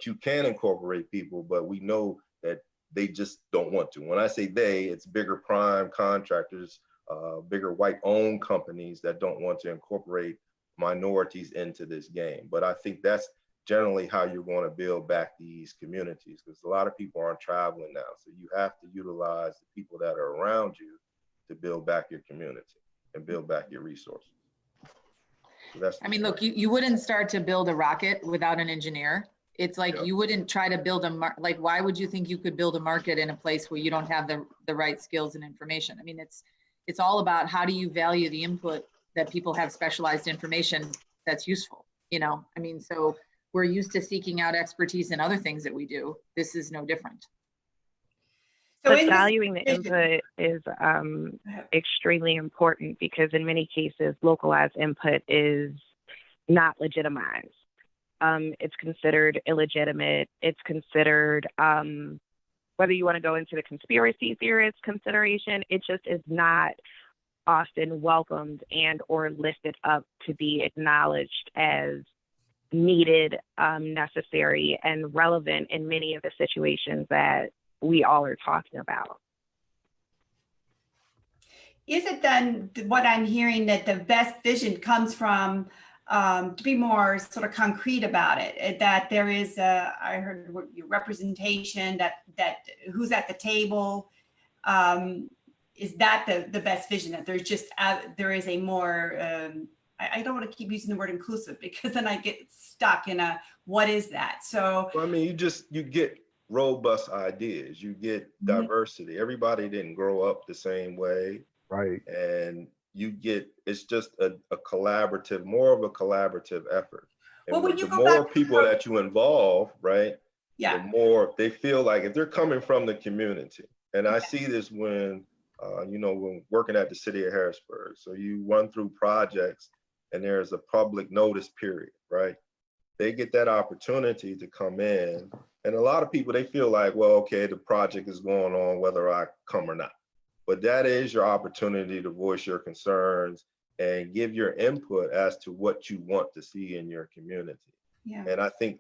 [SPEAKER 5] you can incorporate people, but we know that they just don't want to. When I say they, it's bigger prime contractors, bigger white-owned companies that don't want to incorporate minorities into this game. But I think that's generally how you're going to build back these communities, because a lot of people aren't traveling now. So you have to utilize the people that are around you to build back your community and build back your resources. So
[SPEAKER 3] I mean, look, you wouldn't start to build a rocket without an engineer. It's like, you wouldn't try to build like, why would you think you could build a market in a place where you don't have the right skills and information? I mean, it's all about, how do you value the input that people have specialized information that's useful, you know? I mean, so we're used to seeking out expertise in other things that we do. This is no different.
[SPEAKER 7] But valuing the input is extremely important, because in many cases, localized input is not legitimized. It's considered illegitimate. It's considered, whether you want to go into the conspiracy theorist consideration, it just is not often welcomed and or lifted up to be acknowledged as needed, necessary, and relevant in many of the situations that we all are talking about.
[SPEAKER 1] Is it then what I'm hearing, that the best vision comes from, to be more sort of concrete about it, that there is I heard representation, that who's at the table, is that the best vision, that there's just, there is a more, I don't want to keep using the word inclusive, because then I get stuck in what is that? So,
[SPEAKER 5] well, I mean, you get robust ideas, you get diversity. Everybody didn't grow up the same way.
[SPEAKER 6] Right.
[SPEAKER 5] And it's just a collaborative, more of a collaborative effort. And
[SPEAKER 1] well, when you
[SPEAKER 5] the
[SPEAKER 1] go
[SPEAKER 5] more
[SPEAKER 1] back
[SPEAKER 5] people that you involve, right,
[SPEAKER 1] yeah,
[SPEAKER 5] the more they feel like, if they're coming from the community. And I see this when, when working at the city of Harrisburg. So you run through projects and there's a public notice period, right? They get that opportunity to come in. And a lot of people, they feel like, well, okay, the project is going on whether I come or not. But that is your opportunity to voice your concerns and give your input as to what you want to see in your community.
[SPEAKER 1] Yeah.
[SPEAKER 5] And I think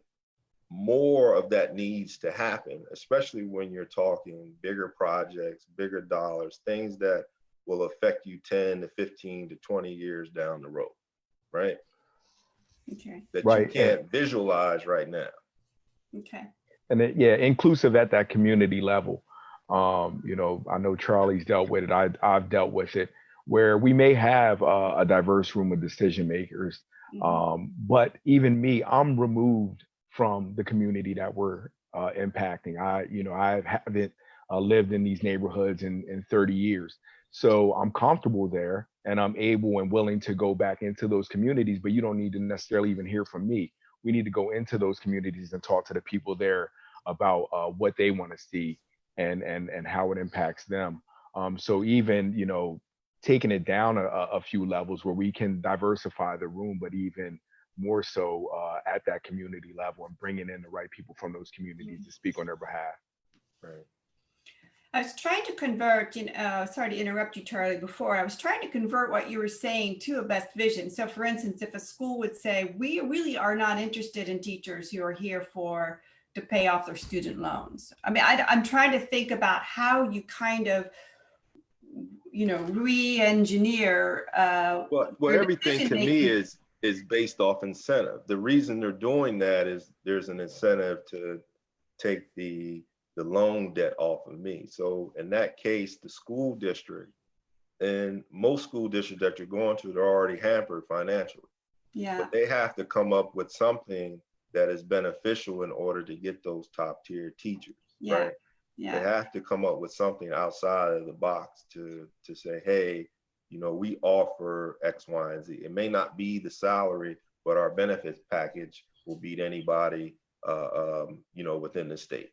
[SPEAKER 5] more of that needs to happen, especially when you're talking bigger projects, bigger dollars, things that will affect you 10 to 15 to 20 years down the road, right?
[SPEAKER 1] Okay.
[SPEAKER 5] That
[SPEAKER 6] Right.
[SPEAKER 5] you can't visualize right now.
[SPEAKER 1] Okay.
[SPEAKER 6] And yeah, inclusive at that community level. You know, I know Charlie's dealt with it. I've dealt with it, where we may have a diverse room of decision makers, but even me, I'm removed from the community that we're impacting. I haven't lived in these neighborhoods in 30 years, so I'm comfortable there, and I'm able and willing to go back into those communities. But you don't need to necessarily even hear from me. We need to go into those communities and talk to the people there about what they want to see and how it impacts them. So even, you know, taking it down a few levels where we can diversify the room, but even more so at that community level and bringing in the right people from those communities to speak on their behalf.
[SPEAKER 5] Right.
[SPEAKER 1] I was trying to convert, sorry to interrupt you, Charlie, before. I was trying to convert what you were saying to a best vision. So for instance, if a school would say, we really are not interested in teachers who are here to pay off their student loans. I mean, I'm trying to think about how you kind of, re-engineer.
[SPEAKER 5] Well, everything to me is based off incentive. The reason they're doing that is there's an incentive to take the loan debt off of me. So in that case, the school district and most school districts that you're going to, they're already hampered financially.
[SPEAKER 1] Yeah.
[SPEAKER 5] But they have to come up with something that is beneficial in order to get those top tier teachers.
[SPEAKER 1] Yeah.
[SPEAKER 5] Right?
[SPEAKER 1] Yeah.
[SPEAKER 5] They have to come up with something outside of the box to say, hey, we offer X, Y, and Z. It may not be the salary, but our benefits package will beat anybody, within the state.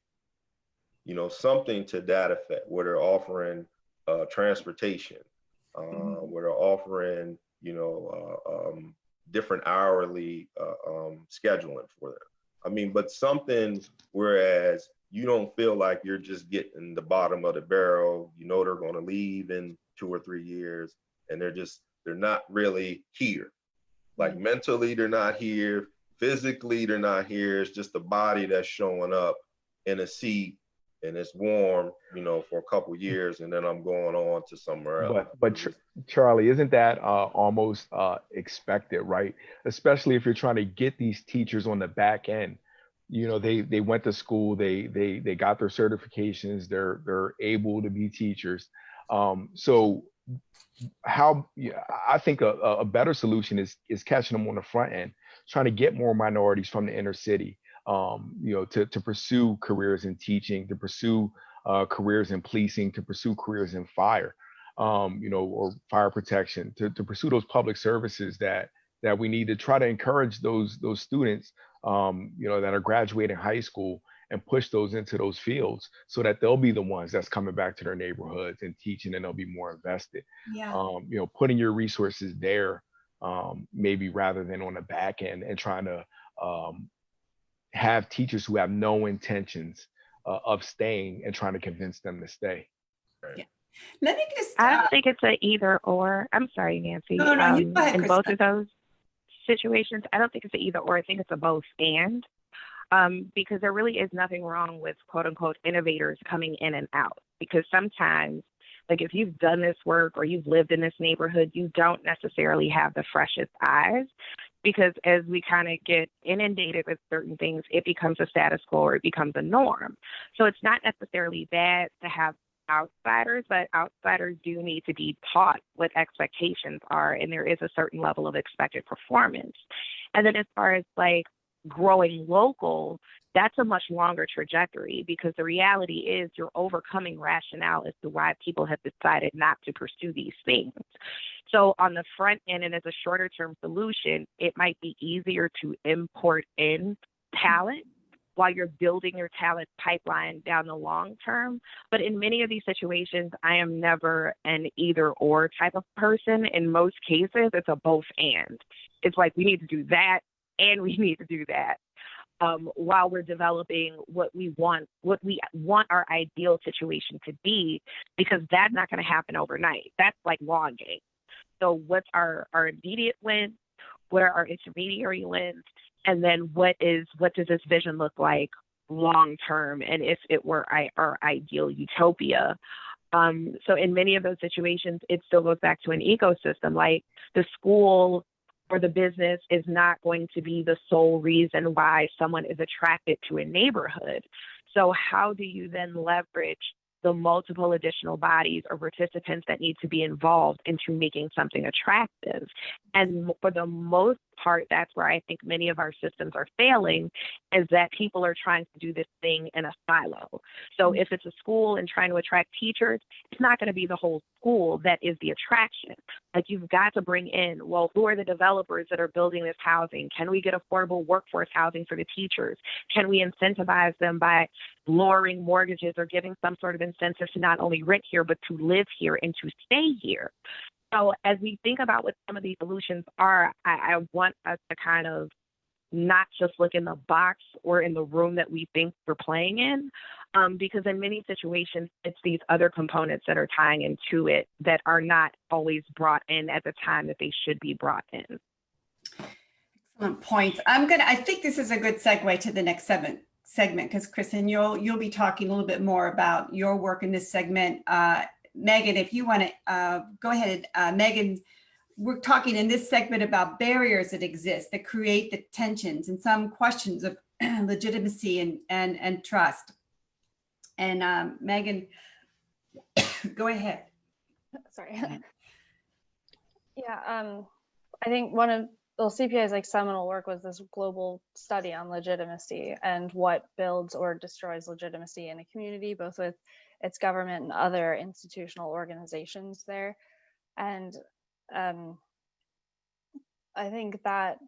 [SPEAKER 5] Something to that effect, where they're offering transportation, where they're offering, different hourly scheduling for them. I mean, but something whereas you don't feel like you're just getting the bottom of the barrel. They're going to leave in 2 or 3 years, and they're not really here. Like mentally, they're not here. Physically, they're not here. It's just a body that's showing up in a seat, and it's warm, for a couple years, and then I'm going on to somewhere else.
[SPEAKER 6] But Charlie, isn't that almost expected, right? Especially if you're trying to get these teachers on the back end. They went to school, they got their certifications, they're able to be teachers. So I think a better solution is catching them on the front end, trying to get more minorities from the inner city, to pursue careers in teaching, to pursue careers in policing, to pursue careers in fire, or fire protection, to pursue those public services that we need to try to encourage those students, that are graduating high school and push those into those fields so that they'll be the ones that's coming back to their neighborhoods and teaching, and they'll be more invested.
[SPEAKER 1] Yeah.
[SPEAKER 6] Putting your resources there, maybe rather than on the back end, and trying to have teachers who have no intentions of staying and trying to convince them to stay.
[SPEAKER 1] Yeah. Let me just.
[SPEAKER 7] I don't think it's an either or. I'm sorry, Nancy.
[SPEAKER 1] No, you go ahead,
[SPEAKER 7] in
[SPEAKER 1] Kristin.
[SPEAKER 7] both of those situations, I don't think it's an either or. I think it's a both and. Because there really is nothing wrong with quote unquote innovators coming in and out. Because sometimes, like if you've done this work or you've lived in this neighborhood, you don't necessarily have the freshest eyes. Because as we kind of get inundated with certain things, it becomes a status quo or it becomes a norm. So it's not necessarily bad to have outsiders, but outsiders do need to be taught what expectations are, and there is a certain level of expected performance. And then as far as like growing local, that's a much longer trajectory, because the reality is you're overcoming rationale as to why people have decided not to pursue these things. So on the front end, and as a shorter term solution, it might be easier to import in talent while you're building your talent pipeline down the long term. But in many of these situations, I am never an either or type of person. In most cases, it's a both and. It's like we need to do that and we need to do that while we're developing what we want our ideal situation to be, because that's not going to happen overnight. That's like long game. So what's our immediate wins? What are our intermediary wins? And then what does this vision look like long term? And if it were our ideal utopia? So in many of those situations, it still goes back to an ecosystem. Like the school or the business is not going to be the sole reason why someone is attracted to a neighborhood. So how do you then leverage the multiple additional bodies or participants that need to be involved into making something attractive? And for the most part, that's where I think many of our systems are failing, is that people are trying to do this thing in a silo. So if it's a school and trying to attract teachers, it's not going to be the whole school that is the attraction. Like, you've got to bring in, well, who are the developers that are building this housing? Can we get affordable workforce housing for the teachers? Can we incentivize them by lowering mortgages or giving some sort of incentive to not only rent here, but to live here and to stay here? So as we think about what some of these solutions are, I want us to kind of not just look in the box or in the room that we think we're playing in, because in many situations, it's these other components that are tying into it that are not always brought in at the time that they should be brought in.
[SPEAKER 1] Excellent points. I think this is a good segue to the next segment, because Kristin, you'll be talking a little bit more about your work in this segment. Megan, if you want to go ahead. Megan, we're talking in this segment about barriers that exist that create the tensions and some questions of legitimacy and trust. And Megan, go ahead.
[SPEAKER 4] Sorry. Yeah, I think one of CPI's like seminal work was this global study on legitimacy and what builds or destroys legitimacy in a community, both with its government and other institutional organizations there. And I think that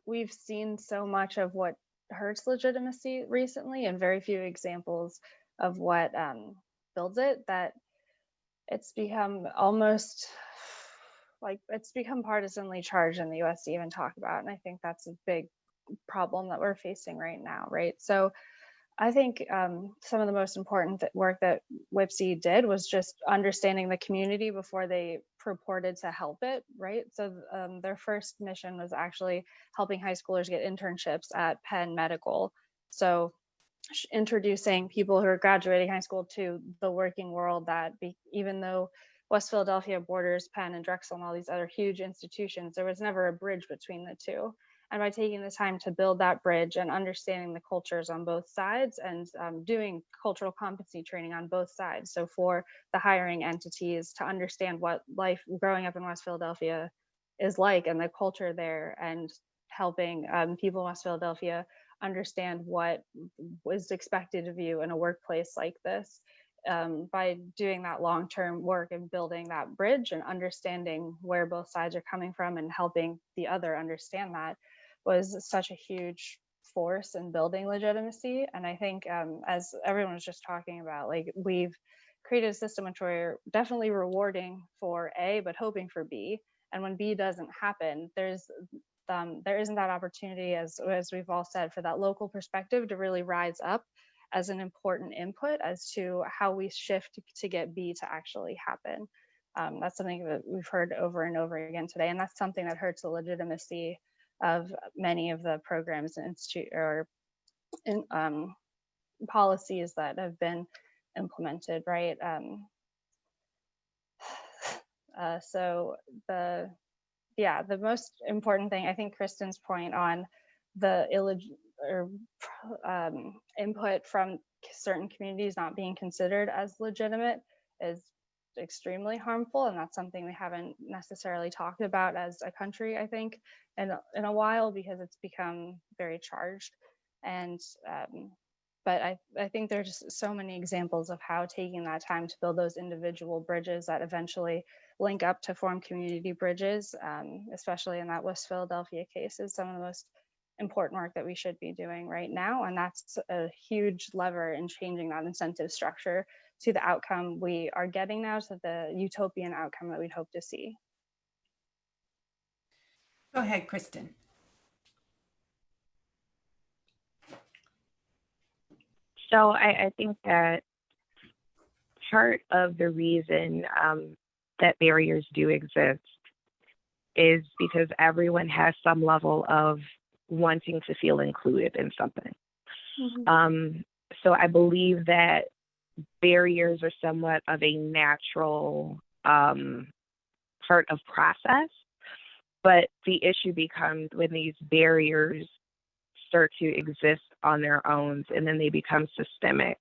[SPEAKER 4] we've seen so much of what hurts legitimacy recently and very few examples of what builds it, that it's become almost like it's become partisanly charged in the US to even talk about. And I think that's a big problem that we're facing right now, right? So I think some of the most important work that WIPC did was just understanding the community before they purported to help it, right? So their first mission was actually helping high schoolers get internships at Penn Medical. So introducing people who are graduating high school to the working world, that even though West Philadelphia borders Penn and Drexel and all these other huge institutions, there was never a bridge between the two. And by taking the time to build that bridge and understanding the cultures on both sides and doing cultural competency training on both sides. So for the hiring entities to understand what life growing up in West Philadelphia is like and the culture there, and helping people in West Philadelphia understand what was expected of you in a workplace like this. By doing that long-term work and building that bridge and understanding where both sides are coming from and helping the other understand that, was such a huge force in building legitimacy. And I think as everyone was just talking about, like, we've created a system which we're definitely rewarding for A, but hoping for B. And when B doesn't happen, there isn't that opportunity, as we've all said, for that local perspective to really rise up as an important input as to how we shift to get B to actually happen. That's something that we've heard over and over again today. And that's something that hurts the legitimacy of many of the programs and policies that have been implemented, right? So the most important thing, I think Kristin's point on the input from certain communities not being considered as legitimate is extremely harmful, and that's something we haven't necessarily talked about as a country, I think, in a while, because it's become very charged. And but I think there's just so many examples of how taking that time to build those individual bridges that eventually link up to form community bridges, especially in that West Philadelphia case, is some of the most important work that we should be doing right now. And that's a huge lever in changing that incentive structure to the outcome we are getting now, to the utopian outcome that we'd hope to see.
[SPEAKER 1] Go ahead, Kristin.
[SPEAKER 7] So I think that part of the reason that barriers do exist is because everyone has some level of wanting to feel included in something. So I believe that barriers are somewhat of a natural part of process, but the issue becomes when these barriers start to exist on their own and then they become systemic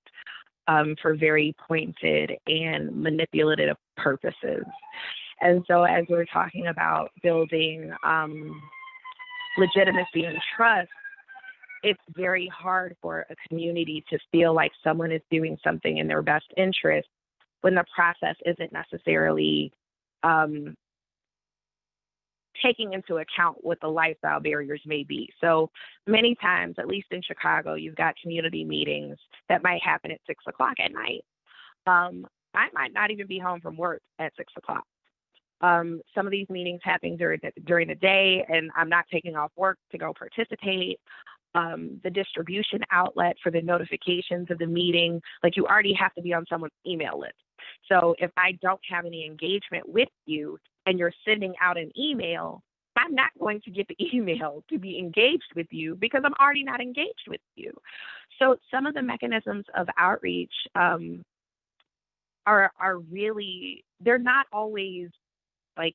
[SPEAKER 7] for very pointed and manipulative purposes. And so as we're talking about building legitimacy and trust, it's very hard for a community to feel like someone is doing something in their best interest when the process isn't necessarily taking into account what the lifestyle barriers may be. So many times, at least in Chicago, you've got community meetings that might happen at 6 o'clock at night. I might not even be home from work at 6 o'clock. Some of these meetings happen during the day, and I'm not taking off work to go participate. The distribution outlet for the notifications of the meeting, like you already have to be on someone's email list. So if I don't have any engagement with you and you're sending out an email, I'm not going to get the email to be engaged with you because I'm already not engaged with you. So some of the mechanisms of outreach are really, they're not always like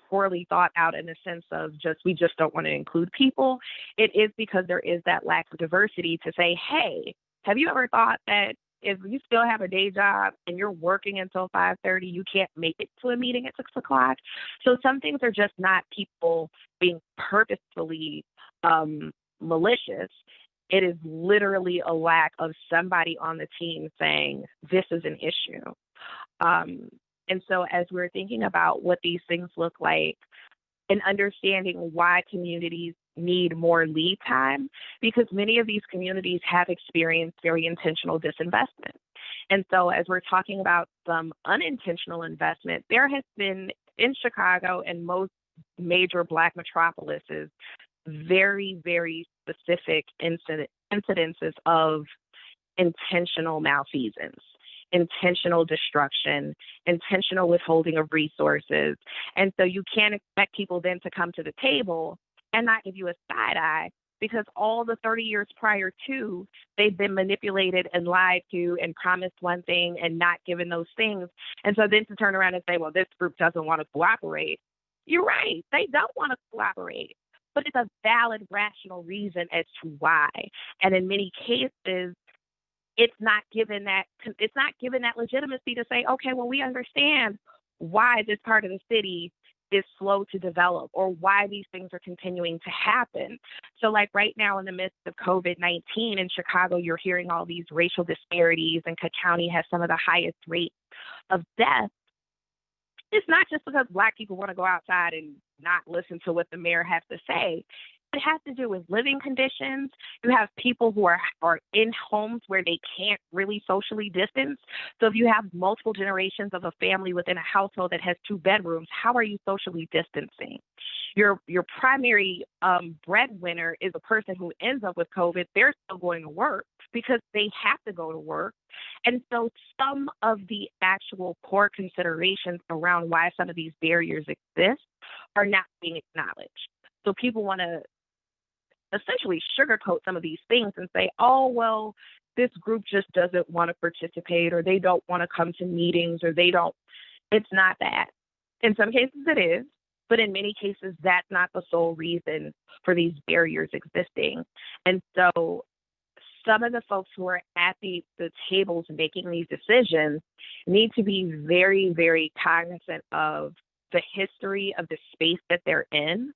[SPEAKER 7] poorly thought out in the sense of we just don't want to include people. It is because there is that lack of diversity to say, hey, have you ever thought that if you still have a day job and you're working until 5:30, you can't make it to a meeting at 6 o'clock? So some things are just not people being purposefully malicious. It is literally a lack of somebody on the team saying, this is an issue. And so as we're thinking about what these things look like and understanding why communities need more lead time, because many of these communities have experienced very intentional disinvestment. And so as we're talking about some unintentional investment, there has been in Chicago and most major Black metropolises very, very specific incidences of intentional malfeasance, intentional destruction, intentional withholding of resources. And so you can't expect people then to come to the table and not give you a side eye because all the 30 years prior to, they've been manipulated and lied to and promised one thing and not given those things. And so then to turn around and say, well, this group doesn't want to cooperate. You're right. They don't want to cooperate, but it's a valid, rational reason as to why. And in many cases, it's not given that legitimacy to say, okay, well, we understand why this part of the city is slow to develop or why these things are continuing to happen. So like right now in the midst of COVID-19 in Chicago, you're hearing all these racial disparities and Cook County has some of the highest rates of death. It's not just because Black people want to go outside and not listen to what the mayor has to say. It has to do with living conditions. You have people who are in homes where they can't really socially distance. So if you have multiple generations of a family within a household that has 2 bedrooms, how are you socially distancing? Your primary breadwinner is a person who ends up with COVID. They're still going to work because they have to go to work. And so some of the actual core considerations around why some of these barriers exist are not being acknowledged. So people want to essentially sugarcoat some of these things and say, oh, well, this group just doesn't want to participate or they don't want to come to meetings or it's not that. In some cases it is, but in many cases that's not the sole reason for these barriers existing. And so some of the folks who are at the tables making these decisions need to be very, very cognizant of the history of the space that they're in.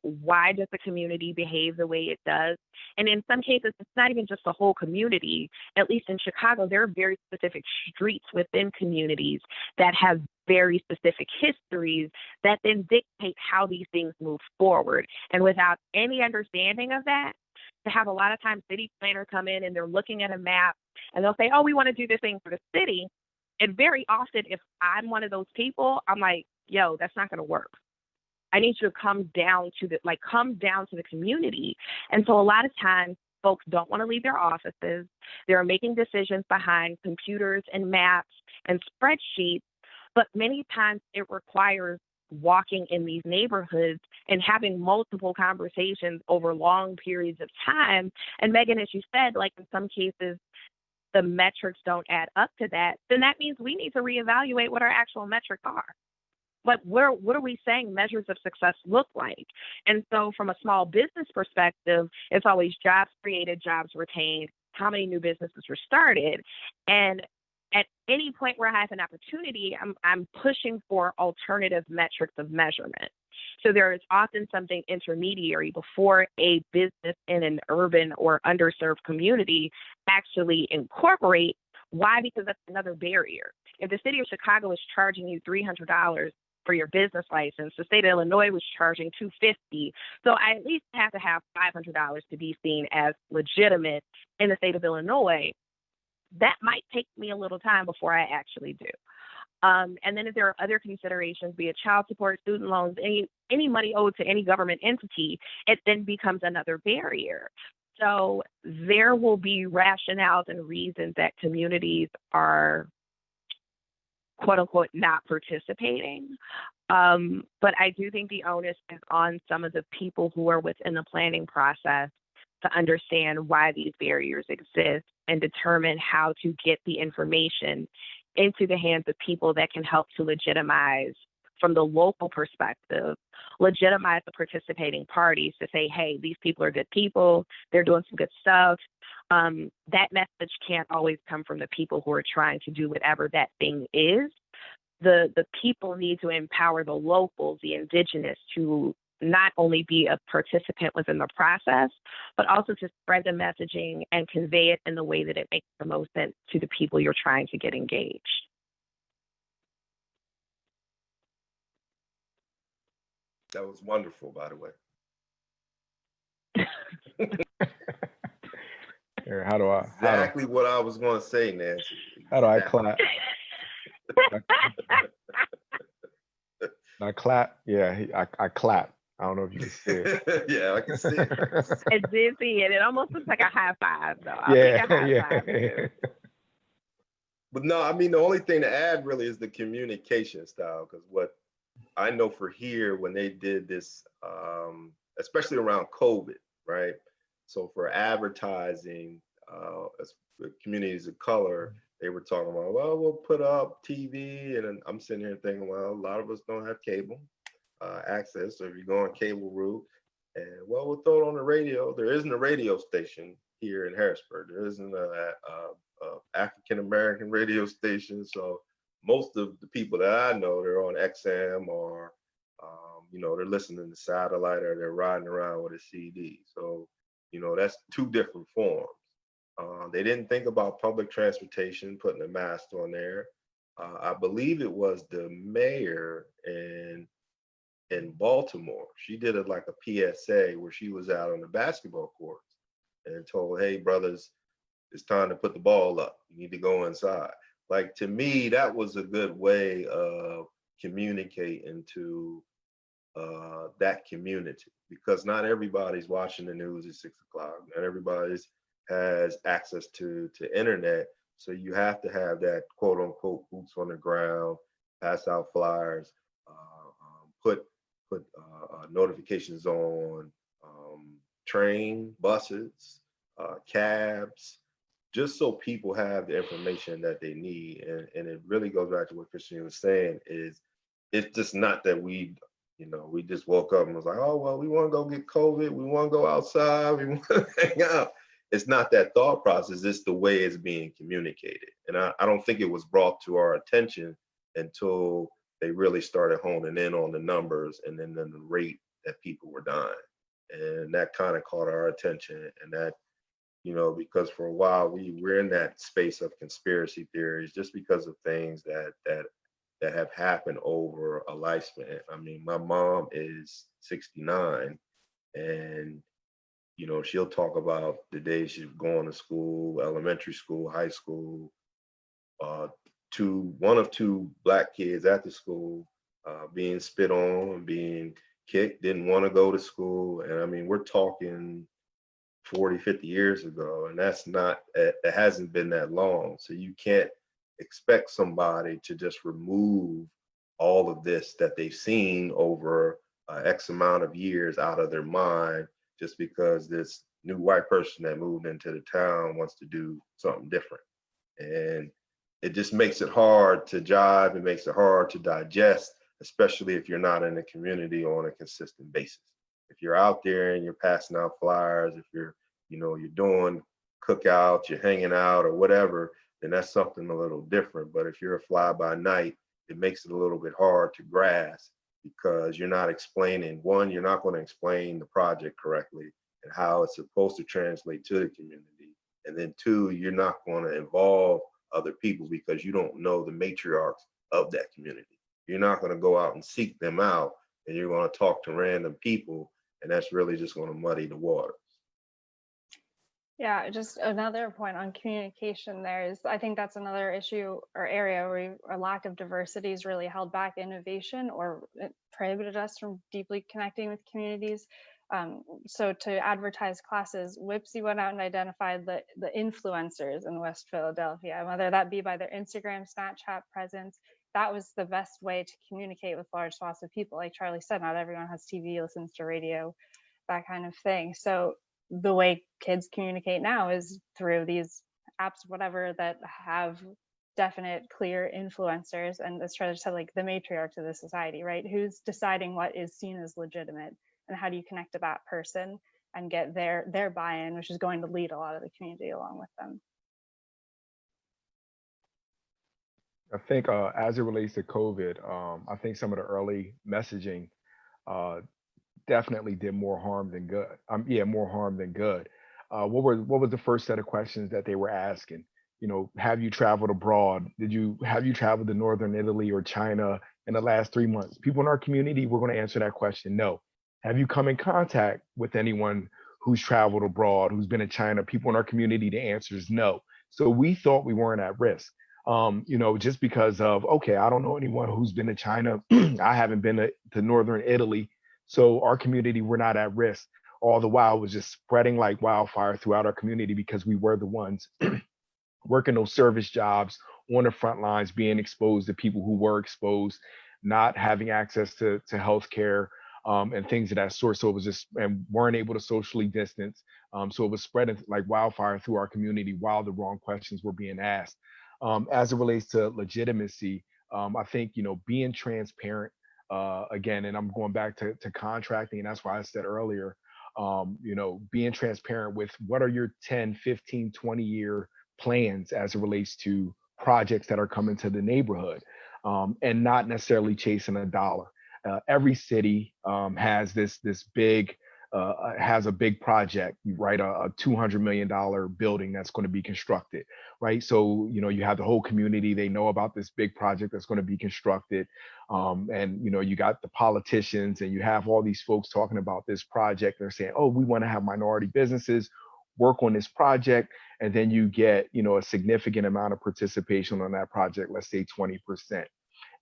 [SPEAKER 7] Why does the community behave the way it does? And in some cases, it's not even just the whole community. At least in Chicago, there are very specific streets within communities that have very specific histories that then dictate how these things move forward. And without any understanding of that, to have a lot of times city planners come in and they're looking at a map and they'll say, oh, we want to do this thing for the city. And very often, if I'm one of those people, I'm like, yo, that's not going to work. I need you to come down to the community. And so a lot of times folks don't want to leave their offices. They're making decisions behind computers and maps and spreadsheets, but many times it requires walking in these neighborhoods and having multiple conversations over long periods of time. And Megan, as you said, like in some cases, the metrics don't add up to that, then that means we need to reevaluate what our actual metrics are. Like, what are we saying measures of success look like? And so from a small business perspective, it's always jobs created, jobs retained, how many new businesses were started. And at any point where I have an opportunity, I'm pushing for alternative metrics of measurement. So there is often something intermediary before a business in an urban or underserved community actually incorporate. Why? Because that's another barrier. If the city of Chicago is charging you $300 for your business license, the state of Illinois was charging $250. So I at least have to have $500 to be seen as legitimate in the state of Illinois. That might take me a little time before I actually do. And then if there are other considerations, be it child support, student loans, any money owed to any government entity, it then becomes another barrier. So there will be rationales and reasons that communities are, quote unquote, not participating. But I do think the onus is on some of the people who are within the planning process to understand why these barriers exist and determine how to get the information into the hands of people that can help to legitimize, from the local perspective, legitimize the participating parties to say, hey, these people are good people, they're doing some good stuff. That message can't always come from the people who are trying to do whatever that thing is. The people need to empower the locals, the indigenous, to not only be a participant within the process, but also to spread the messaging and convey it in the way that it makes the most sense to the people you're trying to get engaged.
[SPEAKER 5] That was wonderful, by the way.
[SPEAKER 6] Here, how do I?
[SPEAKER 5] Exactly what I was going to say, Nancy.
[SPEAKER 6] How do I clap? I clap. Yeah, I clap. I don't know if you can see it.
[SPEAKER 5] Yeah, I can see it.
[SPEAKER 7] I did see it. It almost looks like a high five, though. I'll
[SPEAKER 6] Yeah,
[SPEAKER 7] take a high five,
[SPEAKER 6] yeah.
[SPEAKER 7] too.
[SPEAKER 5] But no, I mean, the only thing to add really is the communication style, because what I know for here, when they did this, especially around COVID, right? So for advertising, as communities of color, they were talking about, well, we'll put up TV, and then I'm sitting here thinking, well, a lot of us don't have cable access, so if you go on cable route, and well, we'll throw it on the radio. There isn't a radio station here in Harrisburg. There isn't a African-American radio station, so most of the people that I know, they're on XM or, you know, they're listening to satellite or they're riding around with a CD. So, you know, that's two different forms. They didn't think about public transportation, putting a mast on there. I believe it was the mayor in Baltimore. She did it like a PSA where she was out on the basketball courts and told, hey, brothers, it's time to put the ball up. You need to go inside. Like, to me, that was a good way of communicating to that community, because not everybody's watching the news at 6 o'clock. Not everybody's has access to internet. So you have to have that quote unquote boots on the ground, pass out flyers, put notifications on train, buses, cabs, just so people have the information that they need. And it really goes back to what Christyn was saying, is it's just not that we just woke up and was like, oh, well, we want to go get COVID. We want to go outside. We want to hang out. It's not that thought process. It's the way it's being communicated. And I don't think it was brought to our attention until they really started honing in on the numbers and then the rate that people were dying. And that kind of caught our attention. And that, you know, because for a while we're in that space of conspiracy theories just because of things that have happened over a lifespan. I mean, my mom is 69, and you know, she'll talk about the day she's going to school, elementary school, high school, one of two Black kids at the school being spit on and being kicked, didn't want to go to school. And I mean, we're talking 40, 50 years ago, and it hasn't been that long. So you can't expect somebody to just remove all of this that they've seen over X amount of years out of their mind just because this new white person that moved into the town wants to do something different. And it just makes it hard to jive. It makes it hard to digest, especially if you're not in the community on a consistent basis. If you're out there and you're passing out flyers, if you're doing cookouts, you're hanging out or whatever, then that's something a little different. But if you're a fly by night, it makes it a little bit hard to grasp because you're not explaining, one, you're not going to explain the project correctly and how it's supposed to translate to the community. And then two, you're not going to involve other people because you don't know the matriarchs of that community. You're not going to go out and seek them out, and you're going to talk to random people, and that's really just going to muddy the water.
[SPEAKER 4] Yeah, just another point on communication there is, I think that's another issue or area where a lack of diversity has really held back innovation or prohibited us from deeply connecting with communities. So to advertise classes, Whipsy went out and identified the influencers in West Philadelphia, whether that be by their Instagram, Snapchat presence. That was the best way to communicate with large swaths of people. Like Charlie said, not everyone has TV, listens to radio, that kind of thing. So the way kids communicate now is through these apps, whatever, that have definite, clear influencers. And as Charlie said, like the matriarchs of the society, right? Who's deciding what is seen as legitimate? And how do you connect to that person and get their buy-in, which is going to lead a lot of the community along with them.
[SPEAKER 6] I think as it relates to COVID, I think some of the early messaging definitely did more harm than good. More harm than good. What was the first set of questions that they were asking? Have you traveled abroad? Have you traveled to Northern Italy or China in the last 3 months? People in our community, we're going to answer that question, no. Have you come in contact with anyone who's traveled abroad, who's been in China? People in our community, the answer is no. So we thought we weren't at risk. Just because of, okay, I don't know anyone who's been to China. I haven't been to Northern Italy. So our community, we're not at risk. All the while it was just spreading like wildfire throughout our community because we were the ones working those service jobs on the front lines, being exposed to people who were exposed, not having access to healthcare and things of that sort. So it was just, and weren't able to socially distance. So it was spreading like wildfire through our community while the wrong questions were being asked. As it relates to legitimacy, I think, being transparent, again, and I'm going back to contracting, and that's why I said earlier, being transparent with what are your 10, 15, 20-year plans as it relates to projects that are coming to the neighborhood, and not necessarily chasing a dollar. Every city has this big, has a big project, right? A $200 million building that's going to be constructed, right? So, you have the whole community, they know about this big project that's going to be constructed. And, you got the politicians and you have all these folks talking about this project. They're saying, oh, we want to have minority businesses work on this project. And then you get, a significant amount of participation on that project, let's say 20%.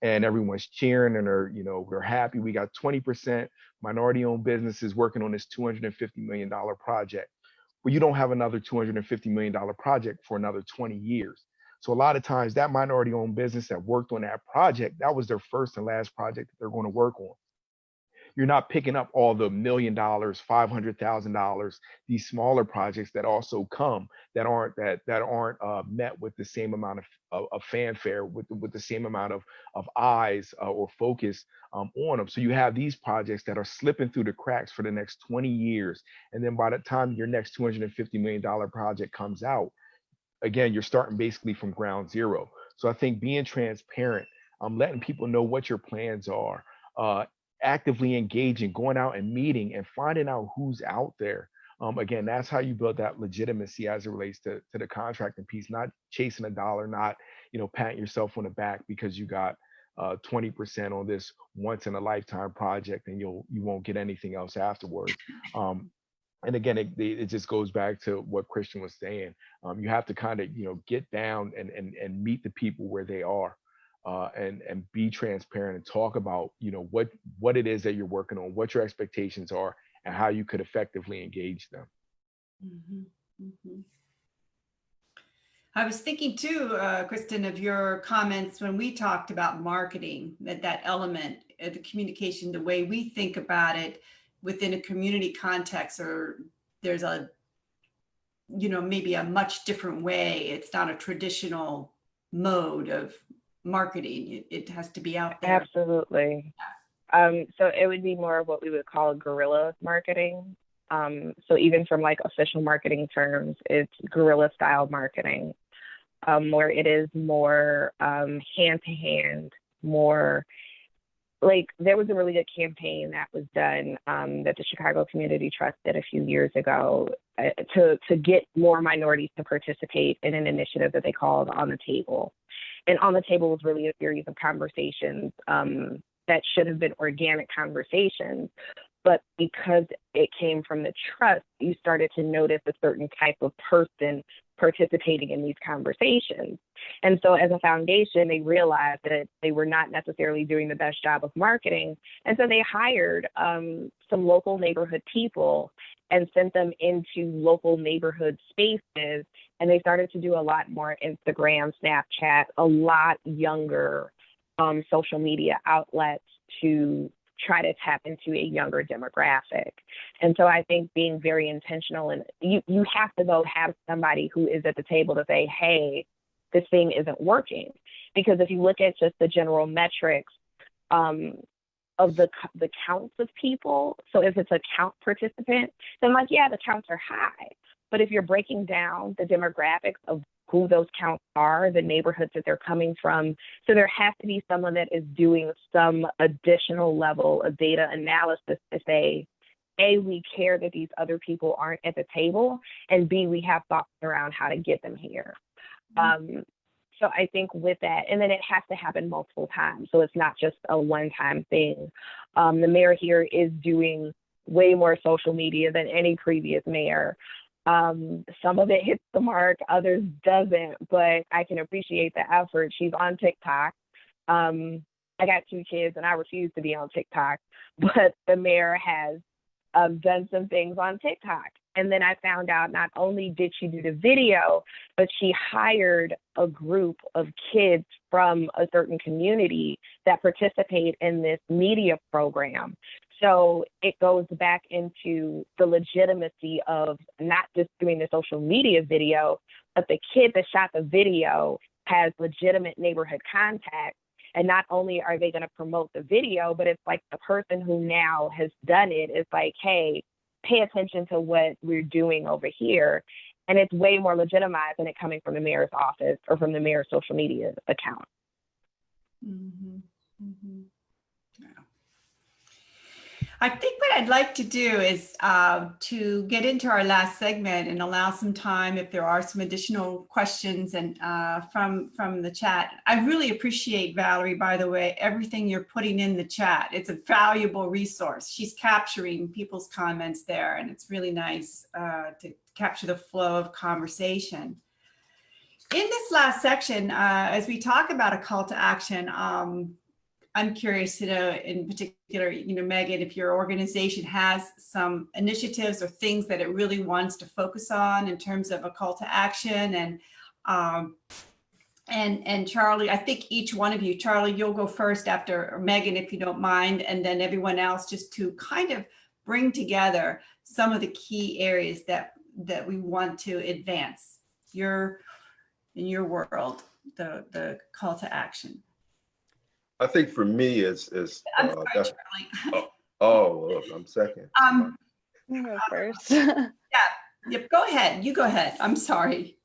[SPEAKER 6] And everyone's cheering and we're happy. We got 20% minority-owned businesses working on this $250 million project. But you don't have another $250 million project for another 20 years. So a lot of times that minority-owned business that worked on that project, that was their first and last project that they're going to work on. You're not picking up all the $1 million, $500,000, these smaller projects that also come that aren't met with the same amount of fanfare, with the same amount of eyes or focus on them. So you have these projects that are slipping through the cracks for the next 20 years. And then by the time your next $250 million project comes out, again, you're starting basically from ground zero. So I think being transparent, letting people know what your plans are, actively engaging, going out and meeting and finding out who's out there. Again, that's how you build that legitimacy as it relates to the contracting piece, not chasing a dollar, not, patting yourself on the back because you got 20% on this once in a lifetime project and you won't get anything else afterwards. And again, it just goes back to what Christian was saying. You have to kind of, get down and meet the people where they are. And be transparent and talk about, what it is that you're working on, what your expectations are, and how you could effectively engage them.
[SPEAKER 1] Mm-hmm. Mm-hmm. I was thinking too, Kristin, of your comments when we talked about marketing, that element, the communication, the way we think about it within a community context, or there's a, maybe a much different way. It's not a traditional mode of marketing. It has to be out there.
[SPEAKER 7] Absolutely. So it would be more of what we would call guerrilla marketing. So even from like official marketing terms, it's guerrilla style marketing, where it is more hand to hand, more like there was a really good campaign that was done that the Chicago Community Trust did a few years ago to get more minorities to participate in an initiative that they called On the Table. And On the Table was really a series of conversations that should have been organic conversations. But because it came from the trust, you started to notice a certain type of person participating in these conversations. And so as a foundation, they realized that they were not necessarily doing the best job of marketing. And so they hired some local neighborhood people and sent them into local neighborhood spaces. And they started to do a lot more Instagram, Snapchat, a lot younger social media outlets to try to tap into a younger demographic. And so I think being very intentional, and you have to though have somebody who is at the table to say, hey, this thing isn't working. Because if you look at just the general metrics of the counts of people, so if it's a count participant, then like, yeah, the counts are high. But if you're breaking down the demographics of who those counts are, the neighborhoods that they're coming from. So there has to be someone that is doing some additional level of data analysis to say, A, we care that these other people aren't at the table, and B, we have thoughts around how to get them here. So I think with that, and then it has to happen multiple times. So it's not just a one-time thing. The mayor here is doing way more social media than any previous mayor. Some of it hits the mark, others doesn't, but I can appreciate the effort. She's on TikTok. I got 2 kids and I refuse to be on TikTok, but the mayor has done some things on TikTok. And then I found out not only did she do the video, but she hired a group of kids from a certain community that participate in this media program. So it goes back into the legitimacy of not just doing the social media video, but the kid that shot the video has legitimate neighborhood contacts. And not only are they going to promote the video, but it's like the person who now has done it is like, hey, pay attention to what we're doing over here. And it's way more legitimized than it coming from the mayor's office or from the mayor's social media account.
[SPEAKER 1] Mm-hmm. Mm-hmm. Yeah. I think what I'd like to do is to get into our last segment and allow some time if there are some additional questions and from the chat. I really appreciate, Valerie, by the way, everything you're putting in the chat. It's a valuable resource. She's capturing people's comments there, and it's really nice to capture the flow of conversation. In this last section, as we talk about a call to action, I'm curious to know, in particular, Megan, if your organization has some initiatives or things that it really wants to focus on in terms of a call to action. And Charlie, I think each one of you, Charlie, you'll go first after Megan, if you don't mind, and then everyone else, just to kind of bring together some of the key areas that we want to advance in your world, the call to action.
[SPEAKER 5] I think for me, it's
[SPEAKER 1] I'm sorry, Charlie.
[SPEAKER 5] look, I'm second.
[SPEAKER 4] I'll go first.
[SPEAKER 1] Yeah, yep, go ahead. You go ahead. I'm sorry.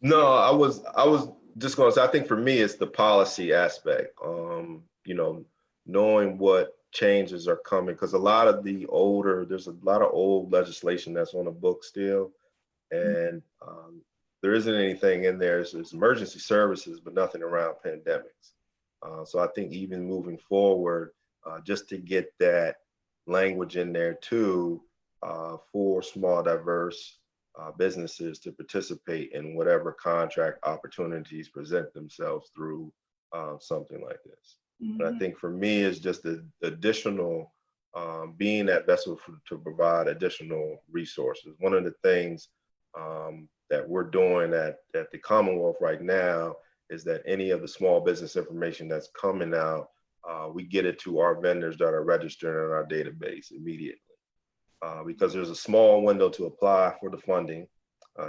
[SPEAKER 5] No, I was just going to say, I think for me, it's the policy aspect. Knowing what changes are coming, because there's a lot of old legislation that's on the book still, and there isn't anything in there. There's emergency services, but nothing around pandemics. So I think even moving forward, just to get that language in there too, for small, diverse businesses to participate in whatever contract opportunities present themselves through something like this.
[SPEAKER 1] Mm-hmm.
[SPEAKER 5] But I think for me, it's just the additional, being that vessel to provide additional resources. One of the things that we're doing at the Commonwealth right now is that any of the small business information that's coming out, we get it to our vendors that are registered in our database immediately. Because there's a small window to apply for the funding,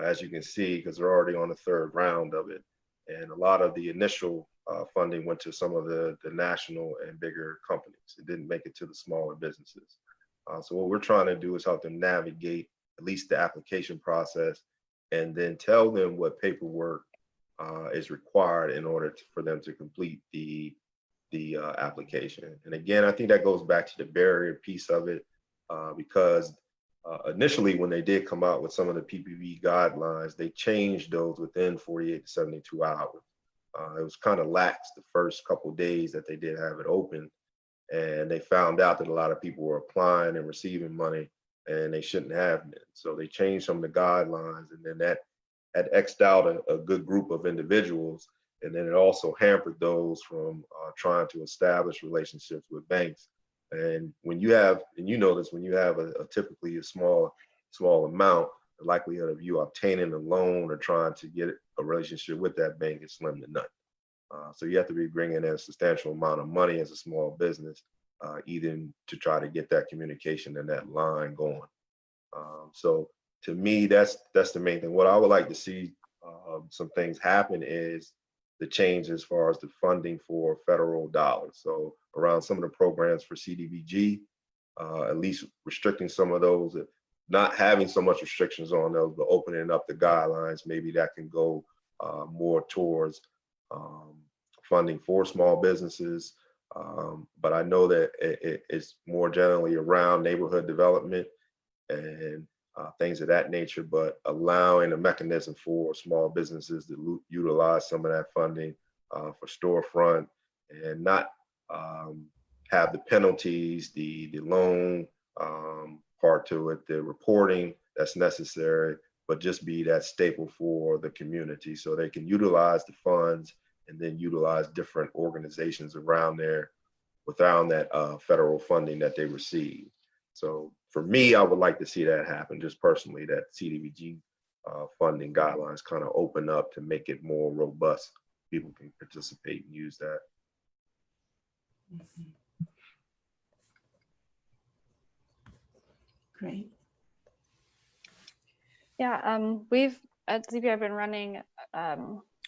[SPEAKER 5] as you can see, because they're already on the third round of it. And a lot of the initial funding went to some of the national and bigger companies. It didn't make it to the smaller businesses. So what we're trying to do is help them navigate at least the application process, and then tell them what paperwork is required in order for them to complete the application. And again, I think that goes back to the barrier piece of it, because initially when they did come out with some of the PPP guidelines, they changed those within 48 to 72 hours. It was kind of lax the first couple of days that they did have it open, and they found out that a lot of people were applying and receiving money and they shouldn't have been. So they changed some of the guidelines, and then that had X'd out a good group of individuals. And then it also hampered those from trying to establish relationships with banks. And when you have, and you know this, when you have a typically a small amount, the likelihood of you obtaining a loan or trying to get a relationship with that bank is slim to none. So you have to be bringing in a substantial amount of money as a small business, even to try to get that communication and that line going. So to me, that's the main thing. What I would like to see some things happen is the change as far as the funding for federal dollars. So around some of the programs for CDBG, at least restricting some of those, not having so much restrictions on those, but opening up the guidelines, maybe that can go more towards funding for small businesses. But I know that it's more generally around neighborhood development and things of that nature, but allowing a mechanism for small businesses to utilize some of that funding for storefront, and not have the penalties, the loan part to it, the reporting that's necessary, but just be that staple for the community so they can utilize the funds and then utilize different organizations around there without that federal funding that they receive. So for me, I would like to see that happen, just personally, that CDBG funding guidelines kind of open up to make it more robust. People can participate and use that.
[SPEAKER 1] Mm-hmm. Great.
[SPEAKER 4] Yeah, we've at CPI been running